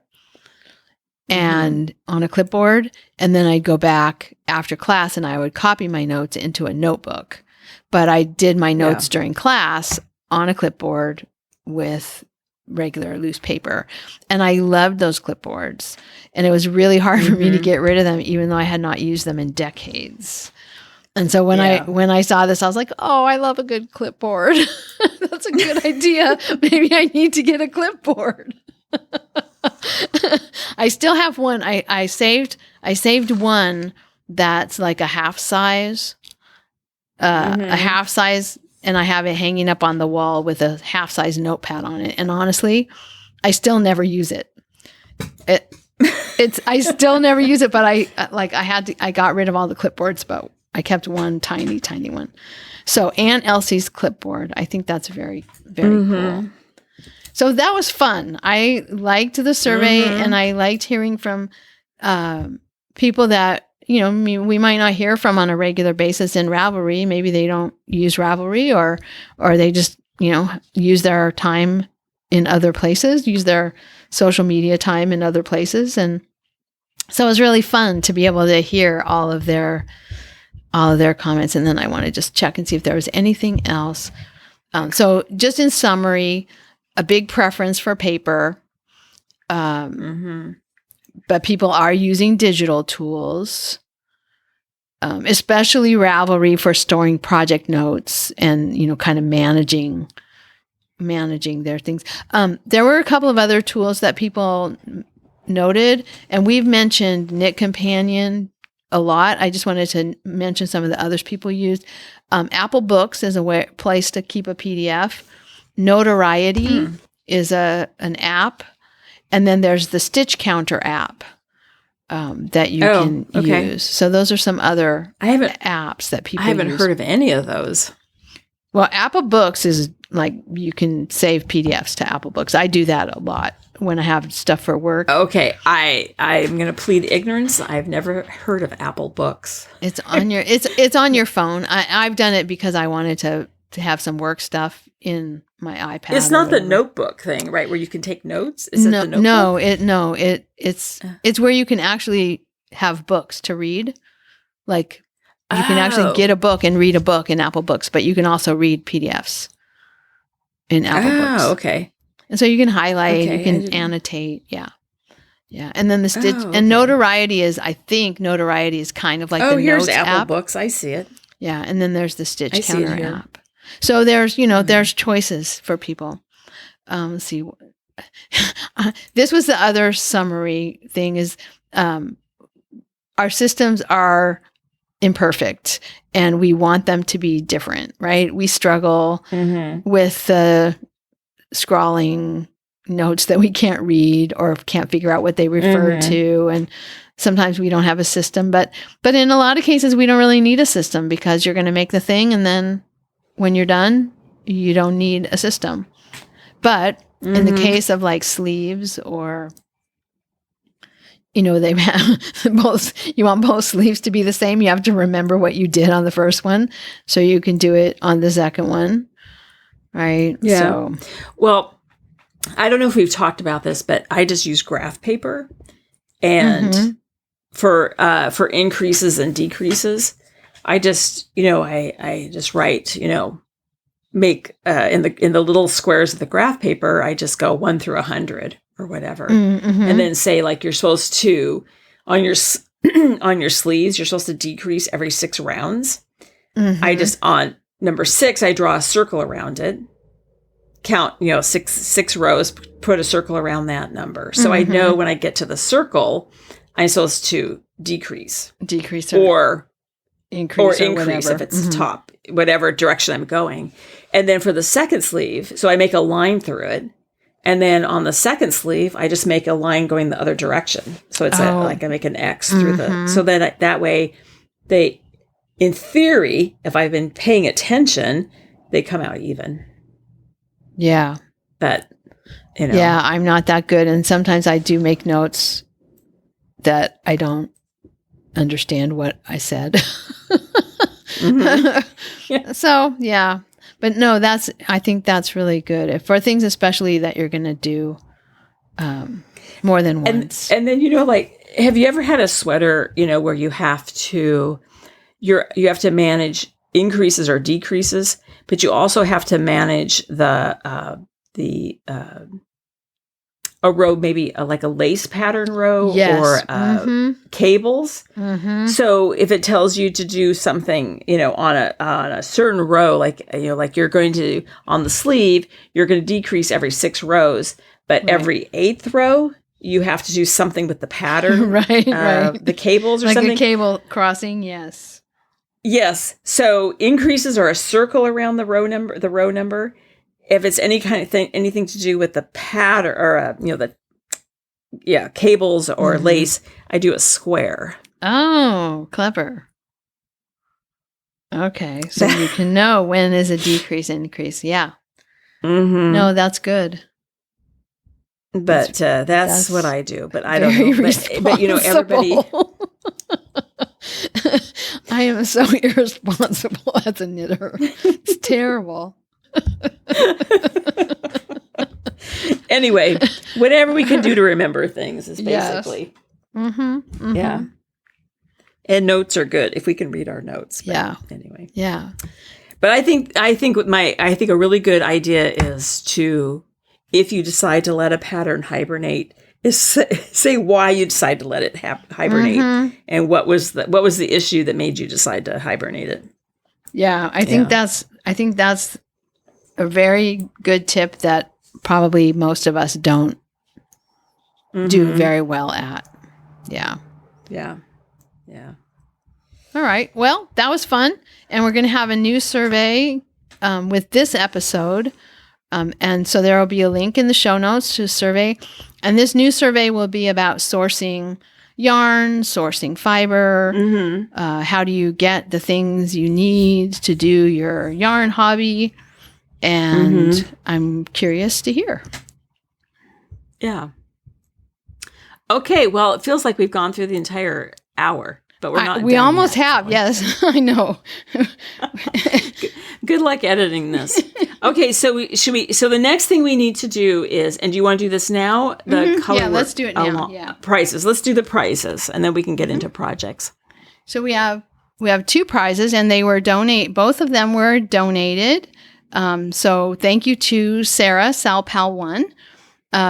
S2: and on a clipboard, and then I'd go back after class and I would copy my notes into a notebook. But I did my notes during class on a clipboard with regular loose paper. And I loved those clipboards. And it was really hard for me to get rid of them, even though I had not used them in decades. And so when I saw this, I was like, oh, I love a good clipboard. That's a good idea. Maybe I need to get a clipboard. I still have one. I saved one that's like a half size, and I have it hanging up on the wall with a half size notepad on it. And honestly, I still never use it. I still never use it, but I got rid of all the clipboards, but I kept one tiny, tiny one. So Aunt Elsie's clipboard, I think that's very, very cool. So that was fun. I liked the survey and I liked hearing from people that, we might not hear from on a regular basis in Ravelry. Maybe they don't use Ravelry or they just, use their time in other places, use their social media time in other places. And so it was really fun to be able to hear all of their comments. And then I want to just check and see if there was anything else. So just in summary, a big preference for paper, but people are using digital tools, especially Ravelry for storing project notes and, kind of managing their things. There were a couple of other tools that people noted, and we've mentioned Knit Companion a lot. I just wanted to mention some of the others people used. Apple Books is a place to keep a PDF. Notoriety is an app. And then there's the Stitch Counter app that you can use. So those are some other apps that people use.
S1: I haven't heard of any of those.
S2: Well, Apple Books is like you can save PDFs to Apple Books. I do that a lot when I have stuff for work.
S1: Okay, I'm going to plead ignorance. I've never heard of Apple Books.
S2: It's on your it's on your phone. I've done it because I wanted to have some work stuff in my iPad.
S1: It's not the notebook thing, right? Where you can take notes. Is
S2: no,
S1: it the notebook?
S2: It's where you can actually have books to read. Like you can actually get a book and read a book in Apple Books, but you can also read PDFs in Apple Books.
S1: Oh, okay.
S2: And so you can highlight, you can annotate. Yeah. Yeah. And then the Stitch and Notoriety is kind of like the
S1: here's
S2: Notes
S1: Apple
S2: app.
S1: Books. I see it.
S2: Yeah. And then there's the Stitch Counter app. So there's choices for people. Let's see. This was the other summary thing is our systems are imperfect and we want them to be different, right? We struggle with the scrawling notes that we can't read or can't figure out what they refer to. And sometimes we don't have a system, but in a lot of cases, we don't really need a system because you're going to make the thing. And then when you're done, you don't need a system. But in the case of like sleeves or, they have you want both sleeves to be the same. You have to remember what you did on the first one so you can do it on the second one. Right.
S1: Yeah.
S2: So,
S1: well, I don't know if we've talked about this, but I just use graph paper and for increases and decreases, I just, I just write, make in the little squares of the graph paper, I just go 1 through 100 or whatever. And then say like you're supposed to on your sleeves, you're supposed to decrease every 6 rounds. I just on number 6, I draw a circle around it. Count, 6 rows, put a circle around that number. So I know when I get to the circle, I'm supposed to decrease or increase if it's top, whatever direction I'm going. And then for the second sleeve, so I make a line through it. And then on the second sleeve, I just make a line going the other direction. So it's like I make an X through so that way they, in theory, if I've been paying attention, they come out even.
S2: Yeah.
S1: But,
S2: Yeah, I'm not that good. And sometimes I do make notes that I don't understand what I said.
S1: Yeah.
S2: So, yeah. But no, I think that's really good. For things especially that you're going to do more than once.
S1: And then, have you ever had a sweater, where you have to manage increases or decreases, but you also have to manage a row, maybe like a lace pattern row or cables. So if it tells you to do something, on a certain row, like you're going to, on the sleeve, you're going to decrease every 6 rows, but every 8th row, you have to do something with the pattern,
S2: right.
S1: The cables or
S2: like
S1: something.
S2: Like a cable crossing. Yes.
S1: Yes. So increases are a circle around the row number. If it's any kind of thing, anything to do with the pattern or, cables or lace, I do a square.
S2: Oh, clever. Okay. So you can know when is a decrease, increase. Yeah. No, that's good.
S1: But that's what I do. But I don't know. But everybody.
S2: I am so irresponsible as a knitter. It's terrible.
S1: Anyway, whatever we can do to remember things is basically. Yes. Yeah. And notes are good if we can read our notes.
S2: Yeah.
S1: Anyway.
S2: Yeah.
S1: But I think a really good idea is to, if you decide to let a pattern hibernate, is say why you decide to let it hibernate and what was the issue that made you decide to hibernate it.
S2: Yeah, I think that's a very good tip that probably most of us don't do very well at. Yeah.
S1: Yeah. Yeah.
S2: All right. Well, that was fun. And we're going to have a new survey with this episode. And so there will be a link in the show notes to the survey. And this new survey will be about sourcing yarn, sourcing fiber. How do you get the things you need to do your yarn hobby? And I'm curious to hear.
S1: Yeah. Okay. Well, it feels like we've gone through the entire hour, but we're not.
S2: We almost
S1: yet,
S2: have. Yes, I know.
S1: Good luck editing this. Okay. So so the next thing we need to do is, and do you want to do this now? The color.
S2: Yeah, let's do it now. Yeah.
S1: Prices. Let's do the prices, and then we can get into projects.
S2: So we have 2 prizes, and they were both of them were donated. So thank you to Sarah, SalPal1.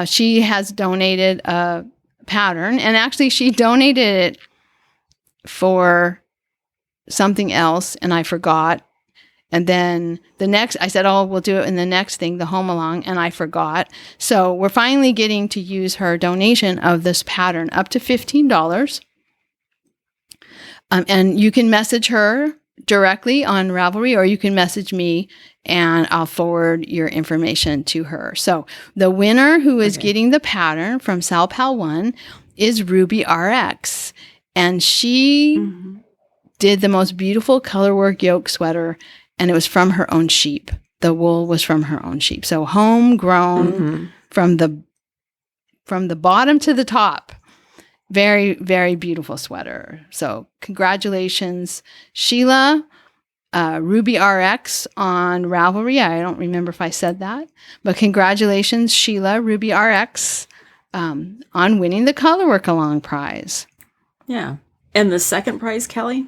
S2: She has donated a pattern, and actually she donated it for something else, and I forgot. And then I said, oh, we'll do it in the next thing, the Home Along, and I forgot. So we're finally getting to use her donation of this pattern up to $15. And you can message her directly on Ravelry, or you can message me and I'll forward your information to her. So the winner who is getting the pattern from SalPal1 is Ruby RX. And she did the most beautiful colorwork yoke sweater, and it was from her own sheep. The wool was from her own sheep. So homegrown from the bottom to the top. Very, very beautiful sweater. So congratulations, Sheila, Ruby RX on Ravelry. I don't remember if I said that, but congratulations, Sheila, Ruby RX, on winning the Colorwork-A-Long prize.
S1: Yeah. And the second prize, Kelly?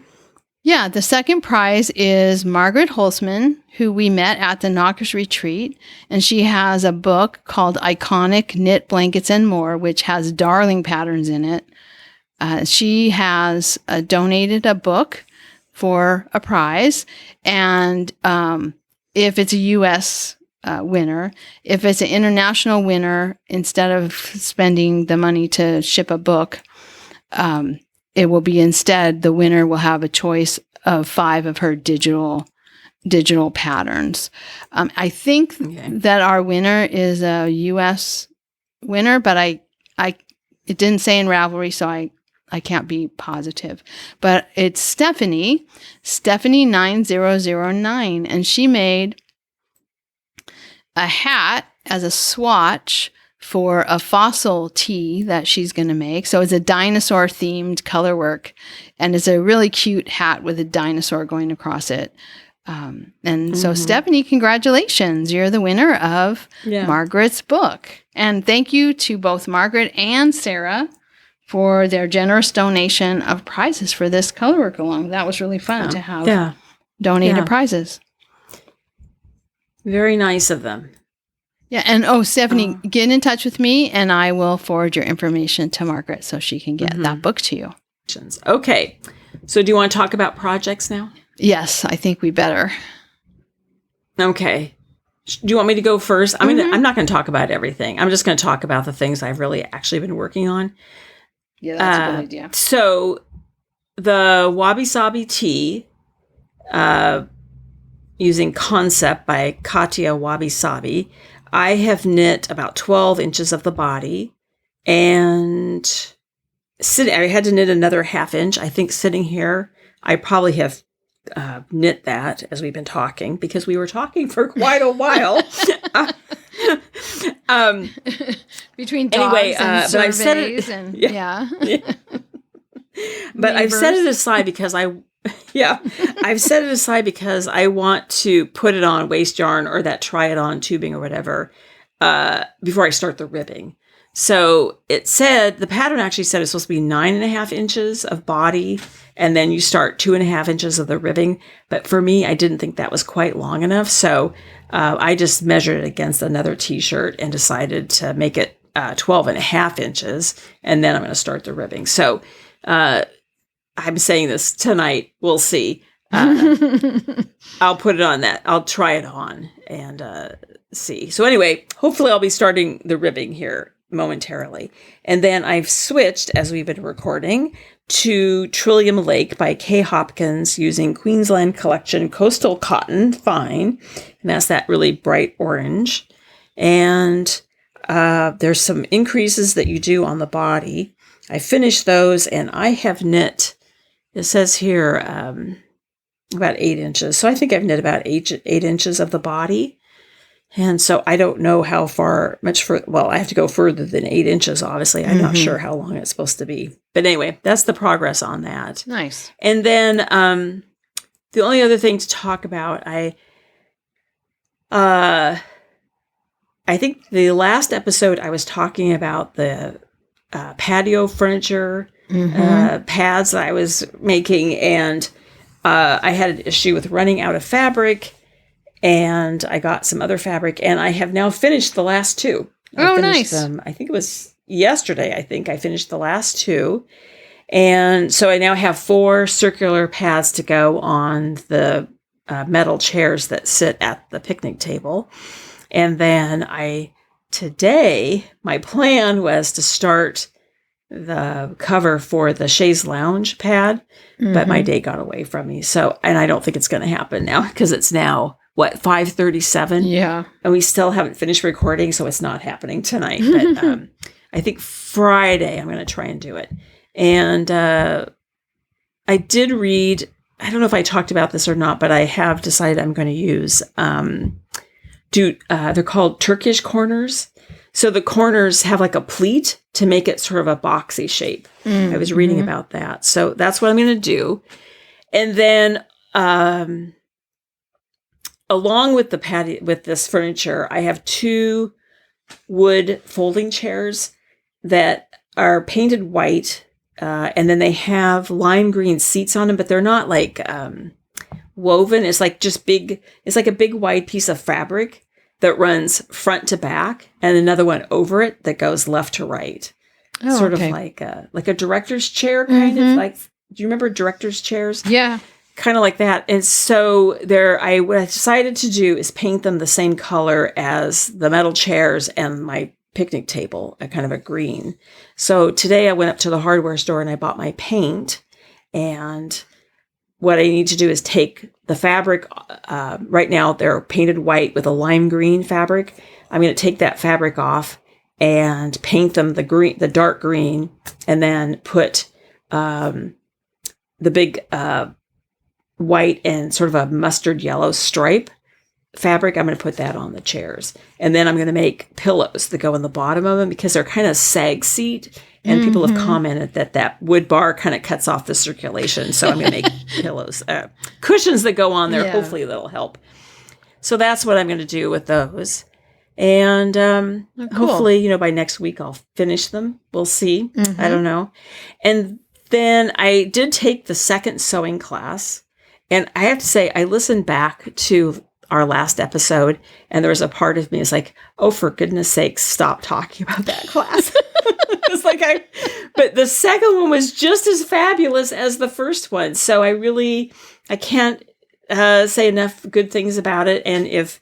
S2: Yeah, the second prize is Margaret Holzman, who we met at the Knockers Retreat, and she has a book called Iconic Knit Blankets and More, which has darling patterns in it. She has donated a book for a prize, and if it's a U.S. Winner, if it's an international winner, instead of spending the money to ship a book, it will be instead the winner will have a choice of 5 of her digital patterns. I think that our winner is a U.S. winner, but it didn't say in Ravelry, so I can't be positive. But it's Stephanie 9009, and she made a hat as a swatch for a fossil tee that she's going to make. So it's a dinosaur themed color work, and it's a really cute hat with a dinosaur going across it. So Stephanie, congratulations. You're the winner of Margaret's book. And thank you to both Margaret and Sarah for their generous donation of prizes for this Colorwork-A-Long. That was really fun to have donated prizes.
S1: Very nice of them.
S2: Yeah, and Stephanie, get in touch with me, and I will forward your information to Margaret so she can get that book to you.
S1: Okay, so do you want to talk about projects now?
S2: Yes, I think we better.
S1: Okay. Do you want me to go first? I'm not going to talk about everything. I'm just going to talk about the things I've really actually been working on.
S2: Yeah, that's a good idea.
S1: So the Wabi Sabi tee, using Concept by Katya Wabi Sabi, I have knit about 12 inches of the body, and I had to knit another ½ inch. I think sitting here, I probably have knit that as we've been talking, because we were talking for quite a while.
S2: Between dogs and surveys
S1: But I've set it aside because I've set it aside because I want to put it on waste yarn or that try-it-on tubing or whatever before I start the ribbing. So it said, the pattern actually said it's supposed to be 9.5 inches of body, and then you start 2.5 inches of the ribbing. But for me, I didn't think that was quite long enough. So I just measured it against another t-shirt and decided to make it 12.5 inches. And then I'm going to start the ribbing. So I'm saying this tonight. We'll see. I'll put it on that. I'll try it on and see. So anyway, hopefully I'll be starting the ribbing here momentarily. And then I've switched, as we've been recording, to Trillium Lake by Kay Hopkins using Queensland Collection Coastal Cotton Fine. And that's that really bright orange. And there's some increases that you do on the body. I finished those, and I have knit, it says here, about 8 inches. So I think I've knit about 8 inches of the body. And so I don't know how much further, well, I have to go further than 8 inches, obviously. I'm not sure how long it's supposed to be. But anyway, that's the progress on that.
S2: Nice.
S1: And then the only other thing to talk about, I think the last episode I was talking about the patio furniture pads that I was making, and I had an issue with running out of fabric, and I got some other fabric, and I have now finished the last 2. I finished them, I think it was yesterday, I think I finished the last 2. And so I now have 4 circular pads to go on the metal chairs that sit at the picnic table. And then today, my plan was to start the cover for the chaise lounge pad, but my day got away from me. So, and I don't think it's going to happen now because it's now, 5:37?
S2: Yeah.
S1: And we still haven't finished recording, so it's not happening tonight. But I think Friday I'm going to try and do it. And I did read, I don't know if I talked about this or not, but I have decided I'm going to use, they're called Turkish corners. So the corners have like a pleat to make it sort of a boxy shape. I was reading about that. So that's what I'm going to do. And then along with with this furniture, I have 2 wood folding chairs that are painted white. And then they have lime green seats on them, but they're not like woven. It's like it's like a big wide piece of fabric that runs front to back, and another one over it that goes left to right. Sort of like a director's chair, kind of like, do you remember director's chairs?
S2: Yeah.
S1: Kind of like that. And so what I decided to do is paint them the same color as the metal chairs and my picnic table, a kind of a green. So today I went up to the hardware store and I bought my paint. And what I need to do is take the fabric. Right now they're painted white with a lime green fabric. I'm going to take that fabric off and paint them the dark green, and then put the big white and sort of a mustard yellow stripe fabric. I'm going to put that on the chairs. And then I'm going to make pillows that go in the bottom of them because they're kind of sag seat. And people have commented that wood bar kind of cuts off the circulation. So I'm going to make pillows, cushions that go on there. Yeah. Hopefully that'll help. So that's what I'm going to do with those. And cool. Hopefully, by next week I'll finish them. We'll see. I don't know. And then I did take the second sewing class. And I have to say, I listened back to our last episode, and there was a part of me is like, oh, for goodness sakes, stop talking about that class. It's like but the second one was just as fabulous as the first one. So I can't say enough good things about it. And if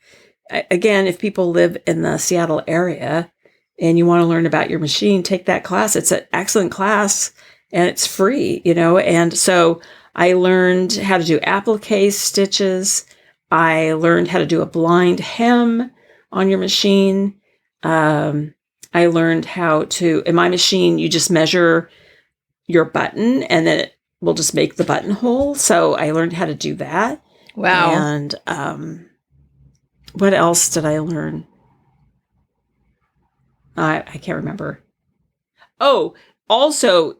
S1: people live in the Seattle area and you want to learn about your machine, take that class. It's an excellent class and it's free, and so I learned how to do applique stitches. I learned how to do a blind hem on your machine. I learned how to, in my machine, you just measure your button and then it will just make the buttonhole. So I learned how to do that.
S2: Wow.
S1: And what else did I learn? I can't remember. Oh, also,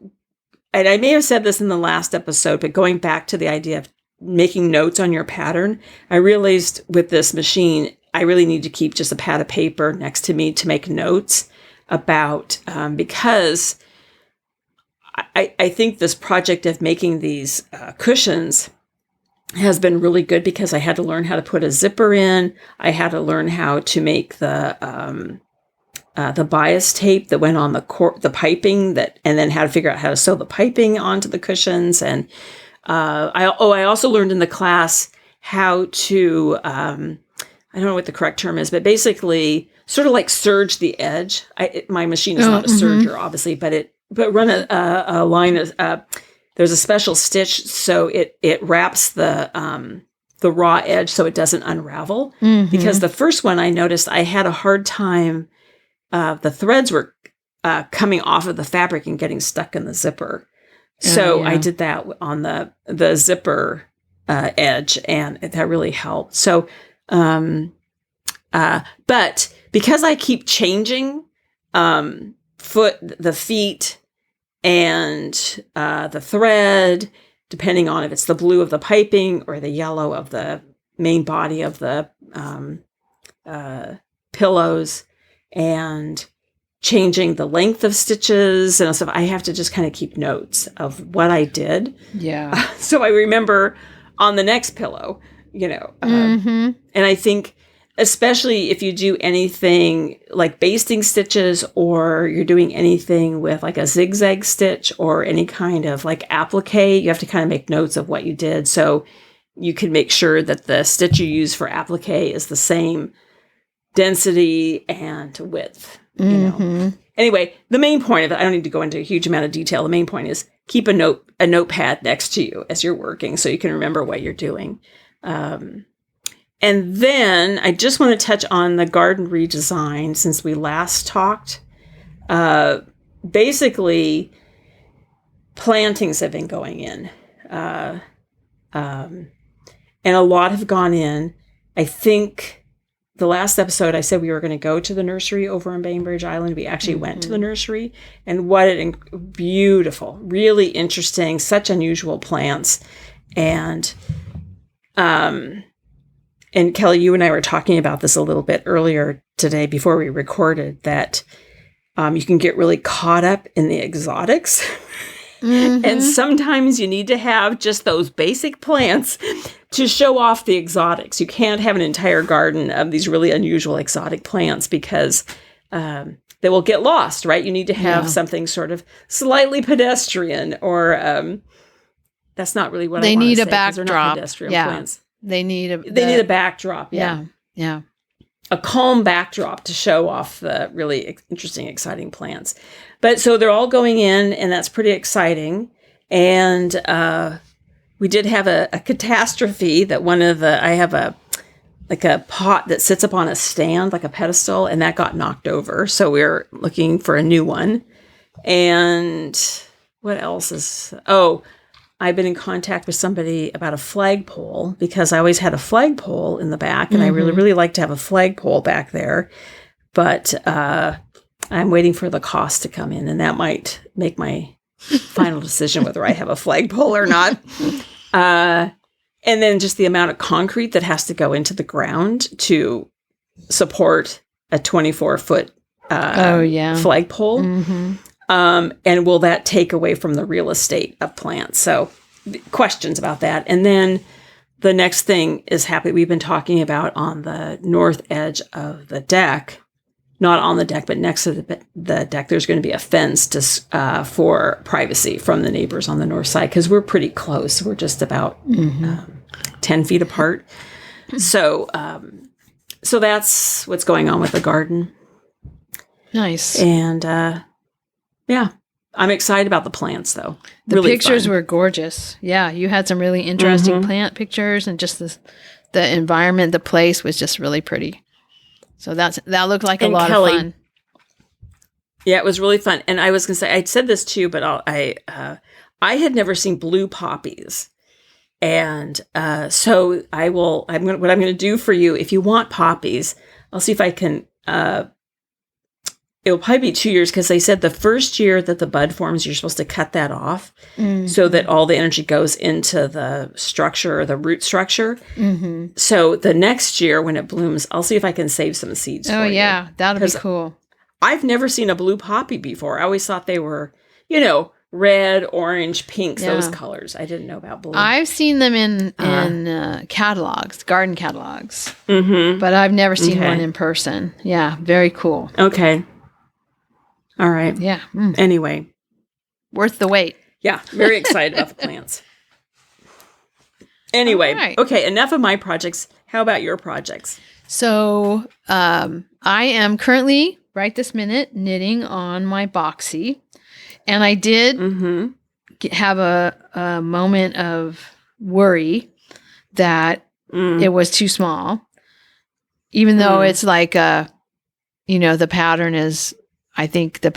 S1: and I may have said this in the last episode, but going back to the idea of making notes on your pattern, I realized with this machine, I really need to keep just a pad of paper next to me to make notes about, because I think this project of making these cushions has been really good because I had to learn how to put a zipper in. I had to learn how to make the bias tape that went on the piping and then how to figure out how to sew the piping onto the cushions. And I also learned in the class how to, I don't know what the correct term is, but basically sort of like serge the edge. My machine is not a serger, obviously, but run a line of, there's a special stitch so it wraps the raw edge so it doesn't unravel. Because the first one I noticed I had a hard time. The threads were coming off of the fabric and getting stuck in the zipper. So I did that on the zipper edge, and that really helped. So, but because I keep changing the feet and the thread, depending on if it's the blue of the piping or the yellow of the main body of the pillows, and changing the length of stitches and stuff, I have to just kind of keep notes of what I did.
S2: Yeah.
S1: So I remember on the next pillow, and I think especially if you do anything like basting stitches, or you're doing anything with like a zigzag stitch or any kind of like applique, you have to kind of make notes of what you did. So you can make sure that the stitch you use for applique is the same density and width. Anyway, the main point of it, I don't need to go into a huge amount of detail. The main point is keep a notepad next to you as you're working so you can remember what you're doing. And then I just want to touch on the garden redesign since we last talked. Basically, plantings have been going in. And a lot have gone in. I think the last episode I said we were going to go to the nursery over on Bainbridge Island. We actually went to the nursery, and what beautiful, really interesting, such unusual plants. And Kelly, you and I were talking about this a little bit earlier today before we recorded, that you can get really caught up in the exotics. And sometimes you need to have just those basic plants to show off the exotics. You can't have an entire garden of these really unusual exotic plants because they will get lost, right? You need to have something sort of slightly pedestrian, or that's not really what I want to say. They need a backdrop. Pedestrian plants.
S2: They need
S1: a backdrop.
S2: Yeah.
S1: A calm backdrop to show off the really interesting, exciting plants. But so they're all going in, and that's pretty exciting. And we did have a catastrophe that I have a pot that sits up on a stand, like a pedestal, and that got knocked over. So we're looking for a new one. And what else is, I've been in contact with somebody about a flagpole, because I always had a flagpole in the back, and I really, really like to have a flagpole back there. But I'm waiting for the cost to come in, and that might make my final decision whether I have a flagpole or not. And then just the amount of concrete that has to go into the ground to support a 24-foot flagpole. And will that take away from the real estate of plants? So questions about that. And then the next thing is we've been talking about on the north edge of the deck, not on the deck, but next to the deck, there's going to be a fence for privacy from the neighbors on the north side, because we're pretty close. We're just about 10 feet apart. So that's what's going on with the garden.
S2: Nice.
S1: And I'm excited about the plants, though.
S2: The really pictures were gorgeous. Yeah, you had some really interesting plant pictures, and just the environment, the place was just really pretty. So that looked like a lot of fun.
S1: Yeah, it was really fun. And I was going to say, I said this too, but I had never seen blue poppies. And so what I'm going to do for you, if you want poppies, I'll see if I can, it will probably be 2 years, because they said the first year that the bud forms, you're supposed to cut that off so that all the energy goes into the structure, or the root structure. So the next year when it blooms, I'll see if I can save some seeds for you. Oh,
S2: yeah. That'll be cool.
S1: I've never seen a blue poppy before. I always thought they were, red, orange, pinks, those colors. I didn't know about blue.
S2: I've seen them in catalogs, garden catalogs, but I've never seen one in person. Yeah, very cool.
S1: Okay. All right.
S2: Yeah.
S1: Anyway.
S2: Worth the wait.
S1: Yeah. Very excited about the plants. Anyway. Right. Okay. Enough of my projects. How about your projects?
S2: So I am currently, right this minute, knitting on my boxy. And I did have a moment of worry that it was too small. Even though it's like, the pattern is I think the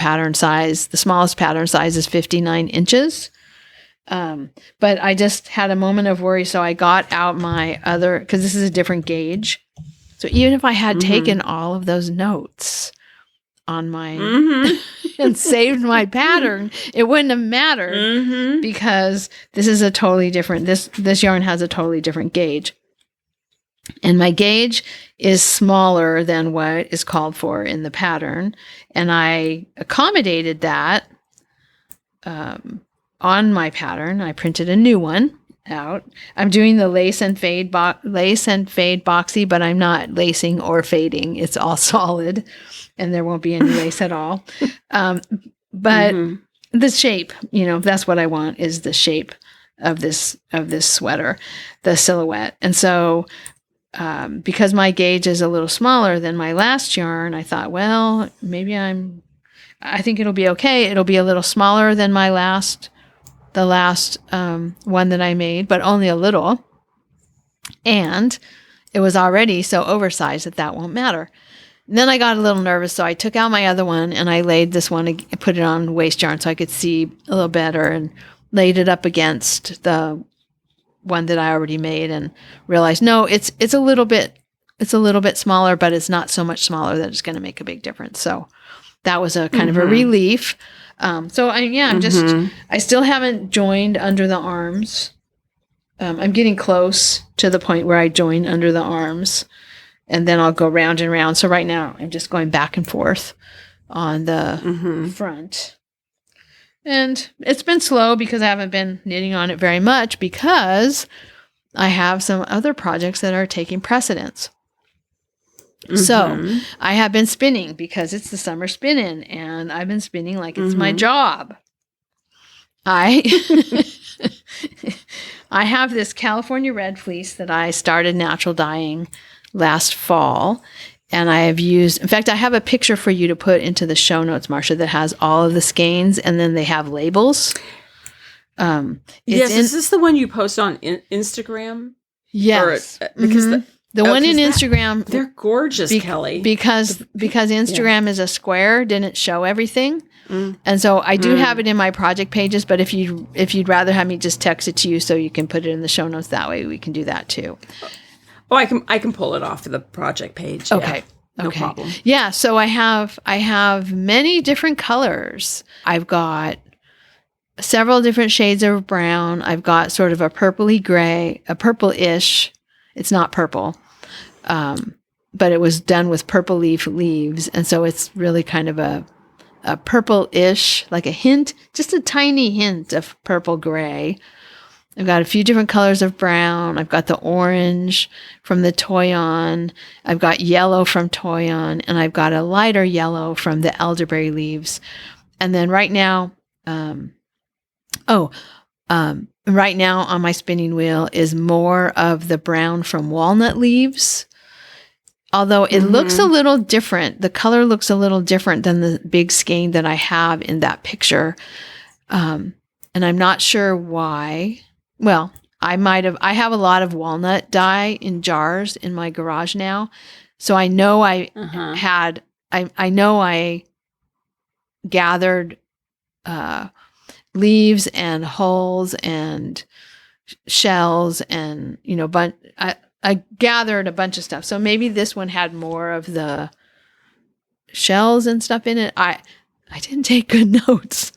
S2: smallest pattern size is 59 inches. But I just had a moment of worry. So I got out my other, because this is a different gauge. So even if I had taken all of those notes on my and saved my pattern, it wouldn't have mattered because this is a totally different, this yarn has a totally different gauge. And my gauge is smaller than what is called for in the pattern. And I accommodated that on my pattern. I printed a new one out. I'm doing the lace and fade boxy, but I'm not lacing or fading. It's all solid and there won't be any lace at all. But the shape, that's what I want, is the shape of this sweater, the silhouette. And so because my gauge is a little smaller than my last yarn, I thought, well, maybe I think it'll be okay. It'll be a little smaller than the last one that I made, but only a little. And it was already so oversized that won't matter. And then I got a little nervous, so I took out my other one and I laid this one, put it on waste yarn so I could see a little better, and laid it up against the one that I already made and realized, no, it's a little bit smaller, but it's not so much smaller that it's going to make a big difference. So that was a kind of a relief. I still haven't joined under the arms. I'm getting close to the point where I join under the arms, and then I'll go round and round. So right now I'm just going back and forth on the front. And it's been slow because I haven't been knitting on it very much because I have some other projects that are taking precedence. So I have been spinning because it's the summer spinning, and I've been spinning like it's my job. I have this California red fleece that I started natural dyeing last fall, and I have used, in fact, I have a picture for you to put into the show notes, Marcia, that has all of the skeins, and then they have labels.
S1: Is this the one you post on Instagram?
S2: Yes.
S1: Because
S2: the one in Instagram,
S1: they're gorgeous, Kelly.
S2: Because Instagram is a square, didn't show everything. And so I do have it in my project pages, but if you'd rather have me just text it to you so you can put it in the show notes, that way we can do that too.
S1: Oh, I can pull it off of the project page.
S2: Okay.
S1: Yeah, no problem.
S2: Yeah, so I have many different colors. I've got several different shades of brown. I've got sort of a purpley gray, a purple-ish. It's not purple, but it was done with purple leaves. And so it's really kind of a purple-ish, like a hint, just a tiny hint of purple gray. I've got a few different colors of brown. I've got the orange from the Toyon. I've got yellow from Toyon, and I've got a lighter yellow from the elderberry leaves. And then right now, right now on my spinning wheel is more of the brown from walnut leaves. Although it looks a little different. The color looks a little different than the big skein that I have in that picture. And I'm not sure why. Well, I have a lot of walnut dye in jars in my garage now. So I know I gathered leaves and hulls and shells and, I gathered a bunch of stuff. So maybe this one had more of the shells and stuff in it. I didn't take good notes.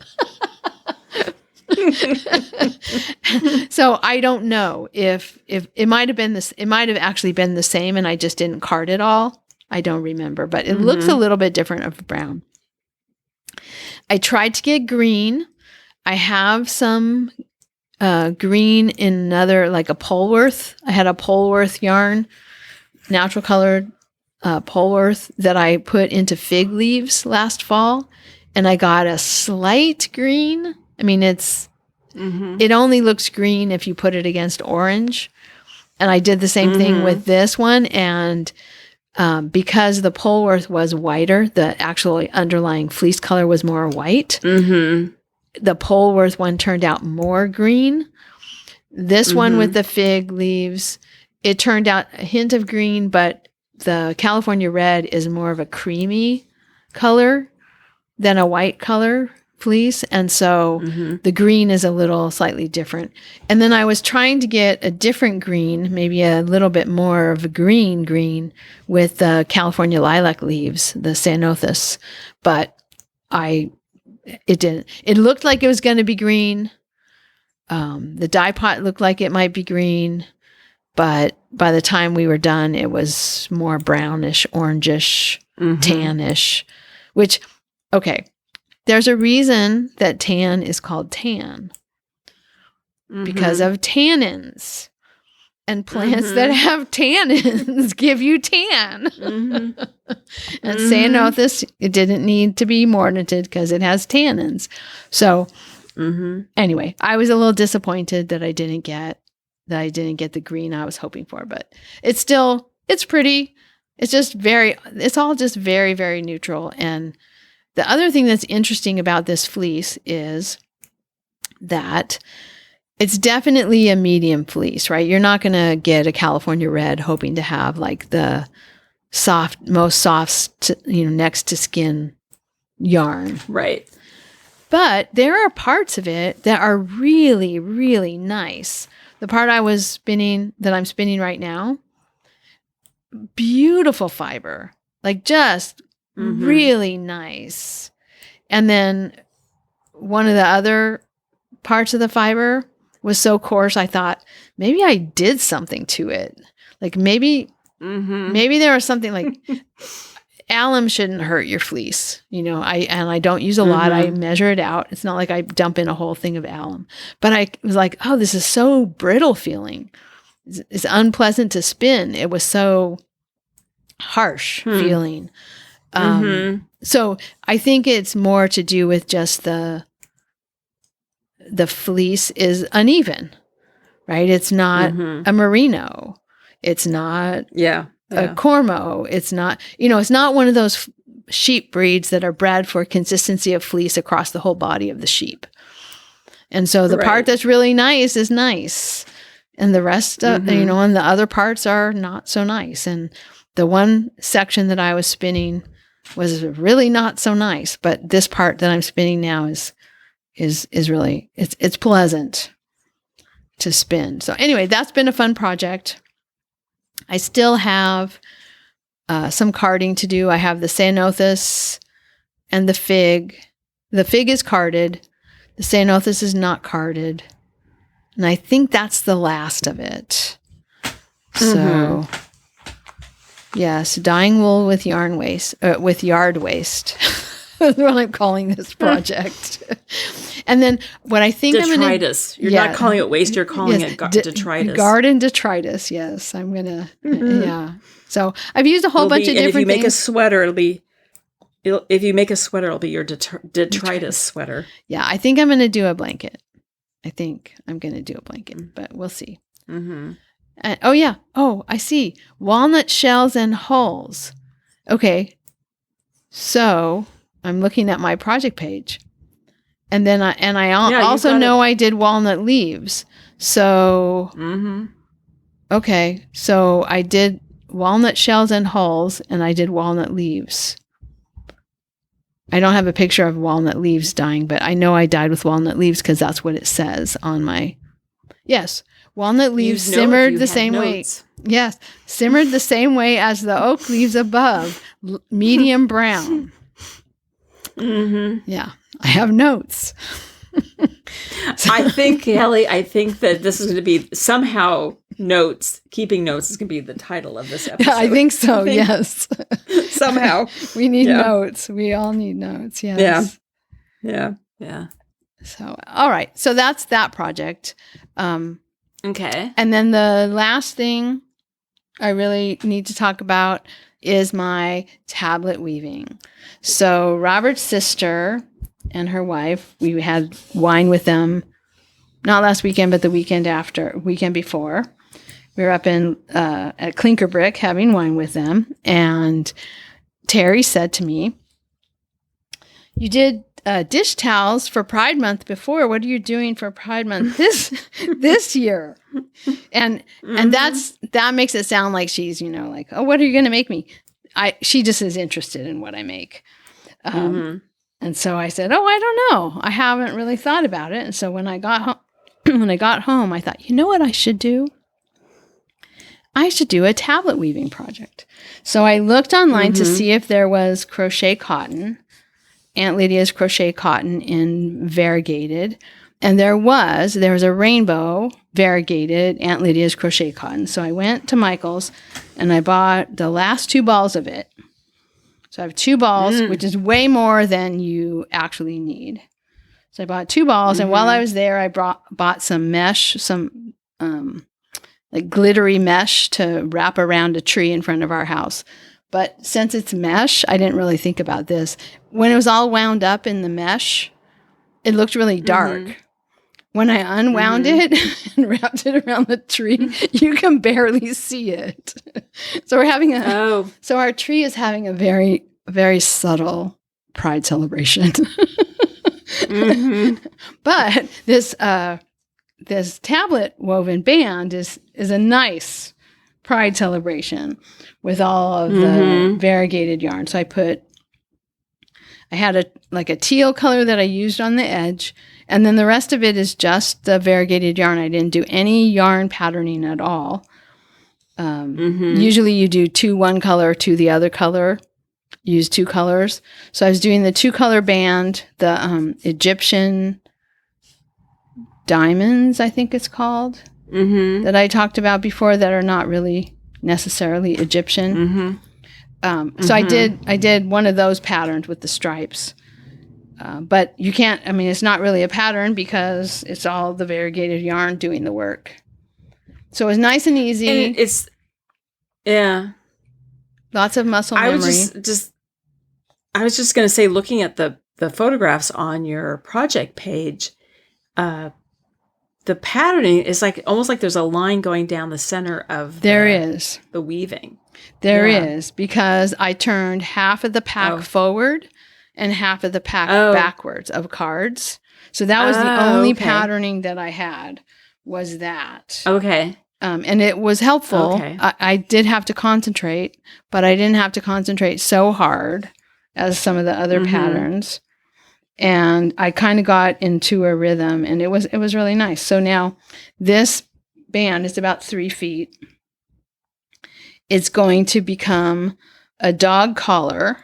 S2: So I don't know if it might have been this. It might have actually been the same, and I just didn't card it all. I don't remember, but it looks a little bit different of brown. I tried to get green. I have some green in another, like a Polworth. I had a Polworth yarn, natural colored Polworth that I put into fig leaves last fall, and I got a slight green. I mean, it only looks green if you put it against orange. And I did the same thing with this one. And because the Polworth was whiter, the actual underlying fleece color was more white. The Polworth one turned out more green. This one with the fig leaves, it turned out a hint of green, but the California red is more of a creamy color. than a white color fleece. And so the green is a little slightly different. And then I was trying to get a different green, maybe a little bit more of a green with the California lilac leaves, the ceanothus. But it didn't. It looked like it was going to be green. The dye pot looked like it might be green. But by the time we were done, it was more brownish, orangish, tannish, which, okay. There's a reason that tan is called tan because of tannins, and plants that have tannins give you tan. And ceanothus, it didn't need to be mordanted because it has tannins. So anyway, I was a little disappointed that I didn't get the green I was hoping for, but it's pretty. It's all just very, very neutral. And the other thing that's interesting about this fleece is that it's definitely a medium fleece, right? You're not going to get a California red hoping to have like the most soft, next to skin yarn.
S1: Right.
S2: But there are parts of it that are really, really nice. The part that I'm spinning right now, beautiful fiber, like just really nice. And then one of the other parts of the fiber was so coarse, I thought maybe I did something to it. Like maybe there was something like alum shouldn't hurt your fleece. I don't use a lot. I measure it out. It's not like I dump in a whole thing of alum. But I was like, oh, this is so brittle feeling. It's unpleasant to spin. It was so harsh feeling. So I think it's more to do with just the fleece is uneven, right? It's not a merino. It's not a cormo. It's not, it's not one of those sheep breeds that are bred for consistency of fleece across the whole body of the sheep. And so the part that's really nice is nice. And the rest, and the other parts are not so nice. And the one section that I was spinning was really not so nice, but this part that I'm spinning now is really, it's pleasant to spin. So anyway, that's been a fun project. I still have some carding to do. I have the ceanothus and the fig. The fig is carded. The ceanothus is not carded. And I think that's the last of it. So yes, dyeing wool with yard waste. That's what I'm calling this project. And then what I think
S1: detritus. You're not calling it waste. You're calling it detritus.
S2: Garden detritus. Yes, I'm gonna. Yeah. So I've used a whole bunch of different things. If you make a sweater,
S1: it'll be your detritus sweater.
S2: Yeah, I think I'm going to do a blanket. But we'll see. I see. Walnut shells and hulls. Okay. So I'm looking at my project page. And then I also know I did walnut leaves. So, okay. So I did walnut shells and hulls, and I did walnut leaves. I don't have a picture of walnut leaves dyeing, but I know I dyed with walnut leaves because that's what it says on my. Yes, walnut leaves simmered the same way. Yes, simmered the same way as the oak leaves above, medium brown. Yeah, I have notes.
S1: I think, Kelly, that this is going to be somehow keeping notes is going to be the title of this episode.
S2: I think so, yes.
S1: Somehow.
S2: We need notes. We all need notes, yes.
S1: Yeah.
S2: So, all right. So that's that project.
S1: Okay.
S2: And then the last thing I really need to talk about is my tablet weaving. So Robert's sister and her wife, we had wine with them, not last weekend, but the weekend before. We were up at Clinker Brick having wine with them. And Terry said to me, "You did dish towels for Pride Month before. What are you doing for Pride Month this year?" And that makes it sound like she's, like, "Oh, what are you going to make me?" She just is interested in what I make. And so I said, "Oh, I don't know. I haven't really thought about it." And so when I got home, I thought, you know what I should do? I should do a tablet weaving project. So I looked online to see if there was crochet cotton, Aunt Lydia's crochet cotton in variegated. And there was a rainbow variegated Aunt Lydia's crochet cotton. So I went to Michael's and I bought the last 2 balls of it. So I have 2 balls, which is way more than you actually need. So I bought 2 balls, and while I was there, I bought some mesh, some like glittery mesh to wrap around a tree in front of our house. But since it's mesh, I didn't really think about this. When it was all wound up in the mesh, it looked really dark. When I unwound it and wrapped it around the tree, you can barely see it. So we're having so our tree is having a very, very subtle pride celebration. But this tablet woven band is a nice pride celebration with all of the variegated yarn. So I had a teal color that I used on the edge, and then the rest of it is just the variegated yarn. I didn't do any yarn patterning at all. Usually you do 2 one color, 2 the other color, use 2 colors. So I was doing the 2-color band, the Egyptian diamonds, I think it's called, that I talked about before, that are not really necessarily Egyptian. So I did one of those patterns with the stripes. But you can't, it's not really a pattern because it's all the variegated yarn doing the work. So it was nice and easy.
S1: And
S2: lots of muscle memory.
S1: I was just going to say, looking at the photographs on your project page, the patterning is almost like there's a line going down the center of the weaving.
S2: There is, because I turned half of the pack forward and half of the pack backwards of cards. So that was the only patterning that I had, was that.
S1: Okay.
S2: And it was helpful. Okay. I did have to concentrate, but I didn't have to concentrate so hard as some of the other patterns. And I kind of got into a rhythm, and it was really nice. So now this band is about 3 feet. It's going to become a dog collar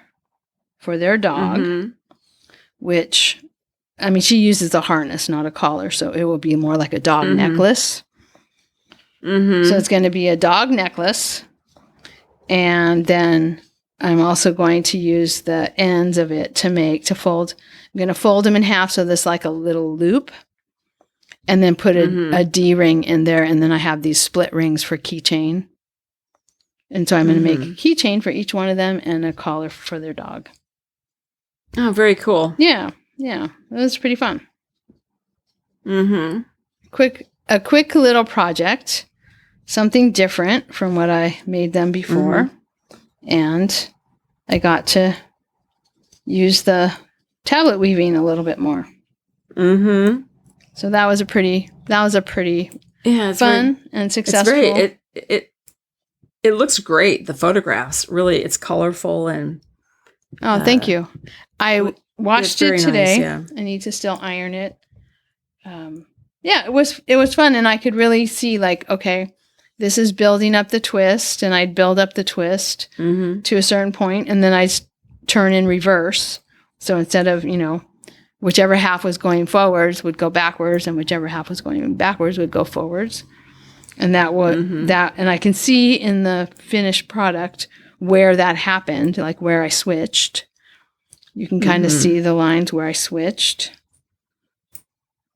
S2: for their dog, which, she uses a harness, not a collar. So it will be more like a dog necklace. So it's going to be a dog necklace. And then I'm also going to use the ends of it to fold. I'm going to fold them in half, so there's like a little loop, and then put a D-ring in there. And then I have these split rings for keychain. And so I'm going to make a keychain for each one of them and a collar for their dog.
S1: Oh, very cool.
S2: Yeah. It was pretty fun.
S1: Mm-hmm.
S2: A quick little project, something different from what I made them before. And I got to use the tablet weaving a little bit more. So that was a pretty fun and successful.
S1: It looks great. The photographs, really, it's colorful and.
S2: Oh, thank you. I watched it today.
S1: Nice,
S2: I need to still iron it. It was fun, and I could really see okay, this is building up the twist, and I'd build up the twist to a certain point, and then I'd turn in reverse. So instead of, whichever half was going forwards would go backwards, and whichever half was going backwards would go forwards. And that would and I can see in the finished product where that happened, like where I switched. You can kind of see the lines where I switched.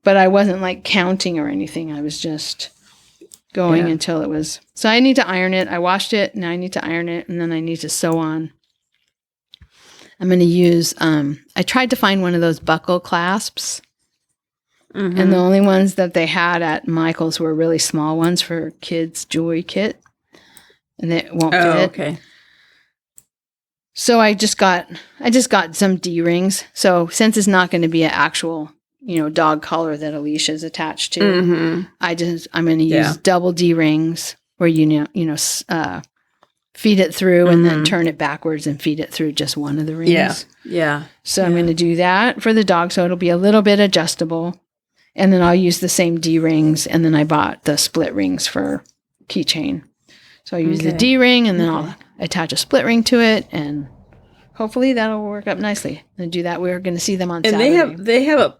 S2: But I wasn't counting or anything. I was just going until it was. So I need to iron it. I washed it, and I need to iron it, and then I need to sew on. I'm going to use, I tried to find one of those buckle clasps. And the only ones that they had at Michael's were really small ones for kids' jewelry kit. And it won't fit.
S1: Okay.
S2: So I just got some D-rings. So since it's not going to be an actual, dog collar that Alicia's attached to, I'm going to use double D-rings where, feed it through and then turn it backwards and feed it through just one of the rings.
S1: Yeah.
S2: So I'm going to do that for the dog. So it'll be a little bit adjustable. And then I'll use the same D-rings. And then I bought the split rings for keychain. So I'll use the D-ring and then I'll attach a split ring to it. And hopefully that'll work up nicely. And do that. We're going to see them on Saturday.
S1: And they have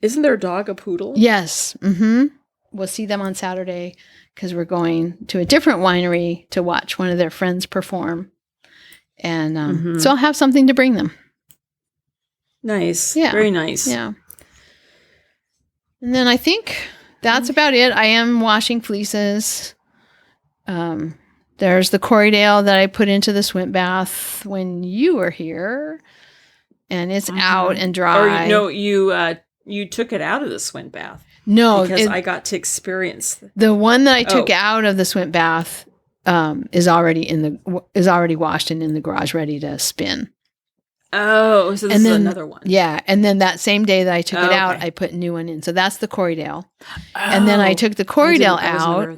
S1: isn't their dog a poodle?
S2: Yes. Mm-hmm. We'll see them on Saturday because we're going to a different winery to watch one of their friends perform. And so I'll have something to bring them.
S1: Nice. Yeah. Very nice.
S2: Yeah. And then I think that's about it. I am washing fleeces. There's the Corriedale that I put into the swim bath when you were here. And it's out and dry.
S1: Or no, you took it out of the swim bath.
S2: No,
S1: because I got to experience
S2: the one that I took out of the swim bath is already washed and in the garage, ready to spin.
S1: Oh, so this is another one.
S2: Yeah, and then that same day that I took it out, I put a new one in. So that's the Corriedale. And then I took the Corriedale out,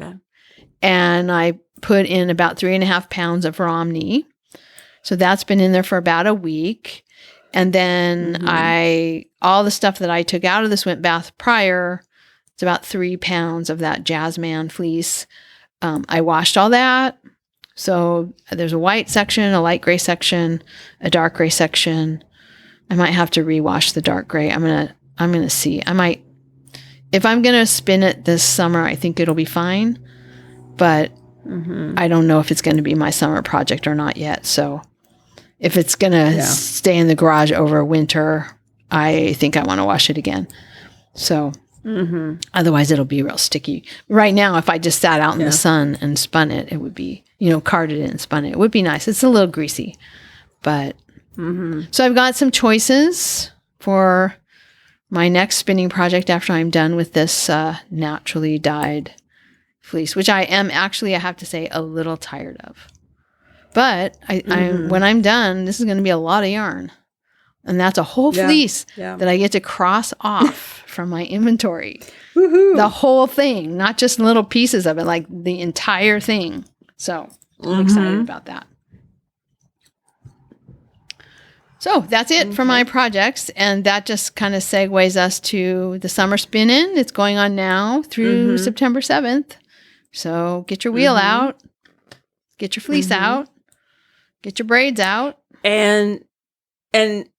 S2: and I put in about 3.5 pounds of Romney. So that's been in there for about a week. And then all the stuff that I took out of the swim bath prior, it's about 3 pounds of that Jazzman fleece. I washed all that. So there's a white section, a light gray section, a dark gray section. I might have to rewash the dark gray. I'm gonna see. I might, if I'm gonna spin it this summer, I think it'll be fine. But I don't know if it's gonna be my summer project or not yet. So if it's gonna stay in the garage over winter, I think I want to wash it again. So otherwise it'll be real sticky. Right now, if I just sat out in the sun and spun it, it would be, carded it and spun it. It would be nice. It's a little greasy, but so I've got some choices for my next spinning project after I'm done with this naturally dyed fleece, which I am actually, I have to say, a little tired of. But when I'm done, this is going to be a lot of yarn. And that's a whole fleece that I get to cross off from my inventory. Woohoo. The whole thing, not just little pieces of it, like the entire thing. So I'm excited about that. So that's it for my projects. And that just kind of segues us to the summer spin-in. It's going on now through September 7th. So get your wheel out, get your fleece out, get your braids out.
S1: And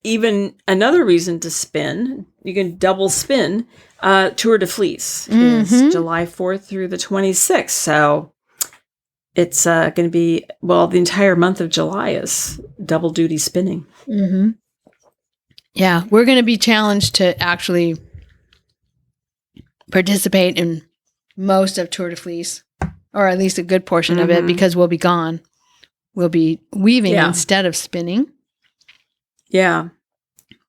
S1: even another reason to spin, you can double spin, Tour de Fleece is July 4th through the 26th. So it's going to be, the entire month of July is double duty spinning.
S2: Yeah, we're going to be challenged to actually participate in most of Tour de Fleece, or at least a good portion of it, because we'll be gone. We'll be weaving instead of spinning. Yeah.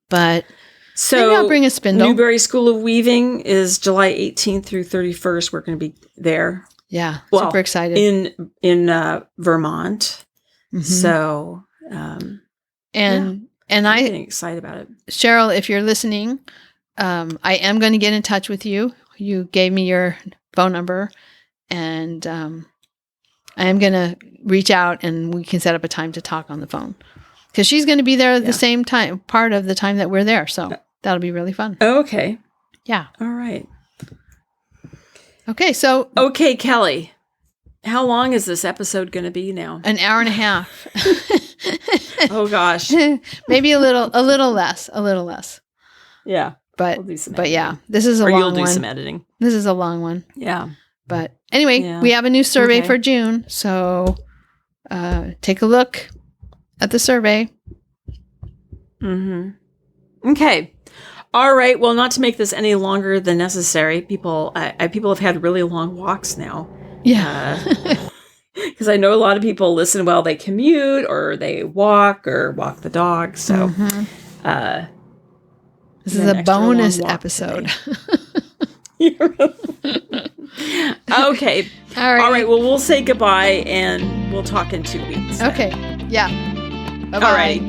S2: But so maybe I'll bring a spindle.
S1: Newberry School of Weaving is July 18th through 31st. We're going to be there.
S2: Yeah. Super excited.
S1: In Vermont. So,
S2: and I'm
S1: getting excited about it.
S2: Cheryl, if you're listening, I am going to get in touch with you. You gave me your phone number, and I am going to reach out and we can set up a time to talk on the phone. Because she's going to be there the same time, part of the time that we're there. So that'll be really fun.
S1: Oh, okay.
S2: Yeah.
S1: All right.
S2: Okay. So.
S1: Okay, Kelly. How long is this episode going to be now?
S2: An hour and a half.
S1: Oh, gosh.
S2: Maybe a little less.
S1: Yeah.
S2: But,
S1: we'll do some
S2: editing. Yeah, this is a long one.
S1: You'll do some editing.
S2: This is a long one.
S1: Yeah.
S2: But anyway, we have a new survey for June. So take a look at the survey.
S1: Okay. All right. Well, not to make this any longer than necessary, people have had really long walks now.
S2: Yeah.
S1: Because I know a lot of people listen while they commute or they walk the dog. So
S2: this is a bonus episode.
S1: Okay. All right. Well, we'll say goodbye and we'll talk in 2 weeks.
S2: Okay. Yeah. Bye-bye.
S1: All right.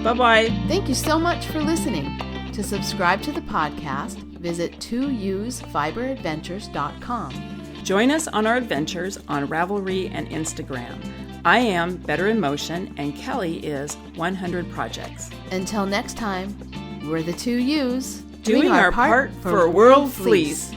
S1: Bye-bye.
S2: Thank you so much for listening. To subscribe to the podcast, visit 2usfiberadventures.com.
S1: Join us on our adventures on Ravelry and Instagram. I am Better in Motion, and Kelly is 100 Projects.
S2: Until next time, we're the two U's
S1: doing our part for World Fleece.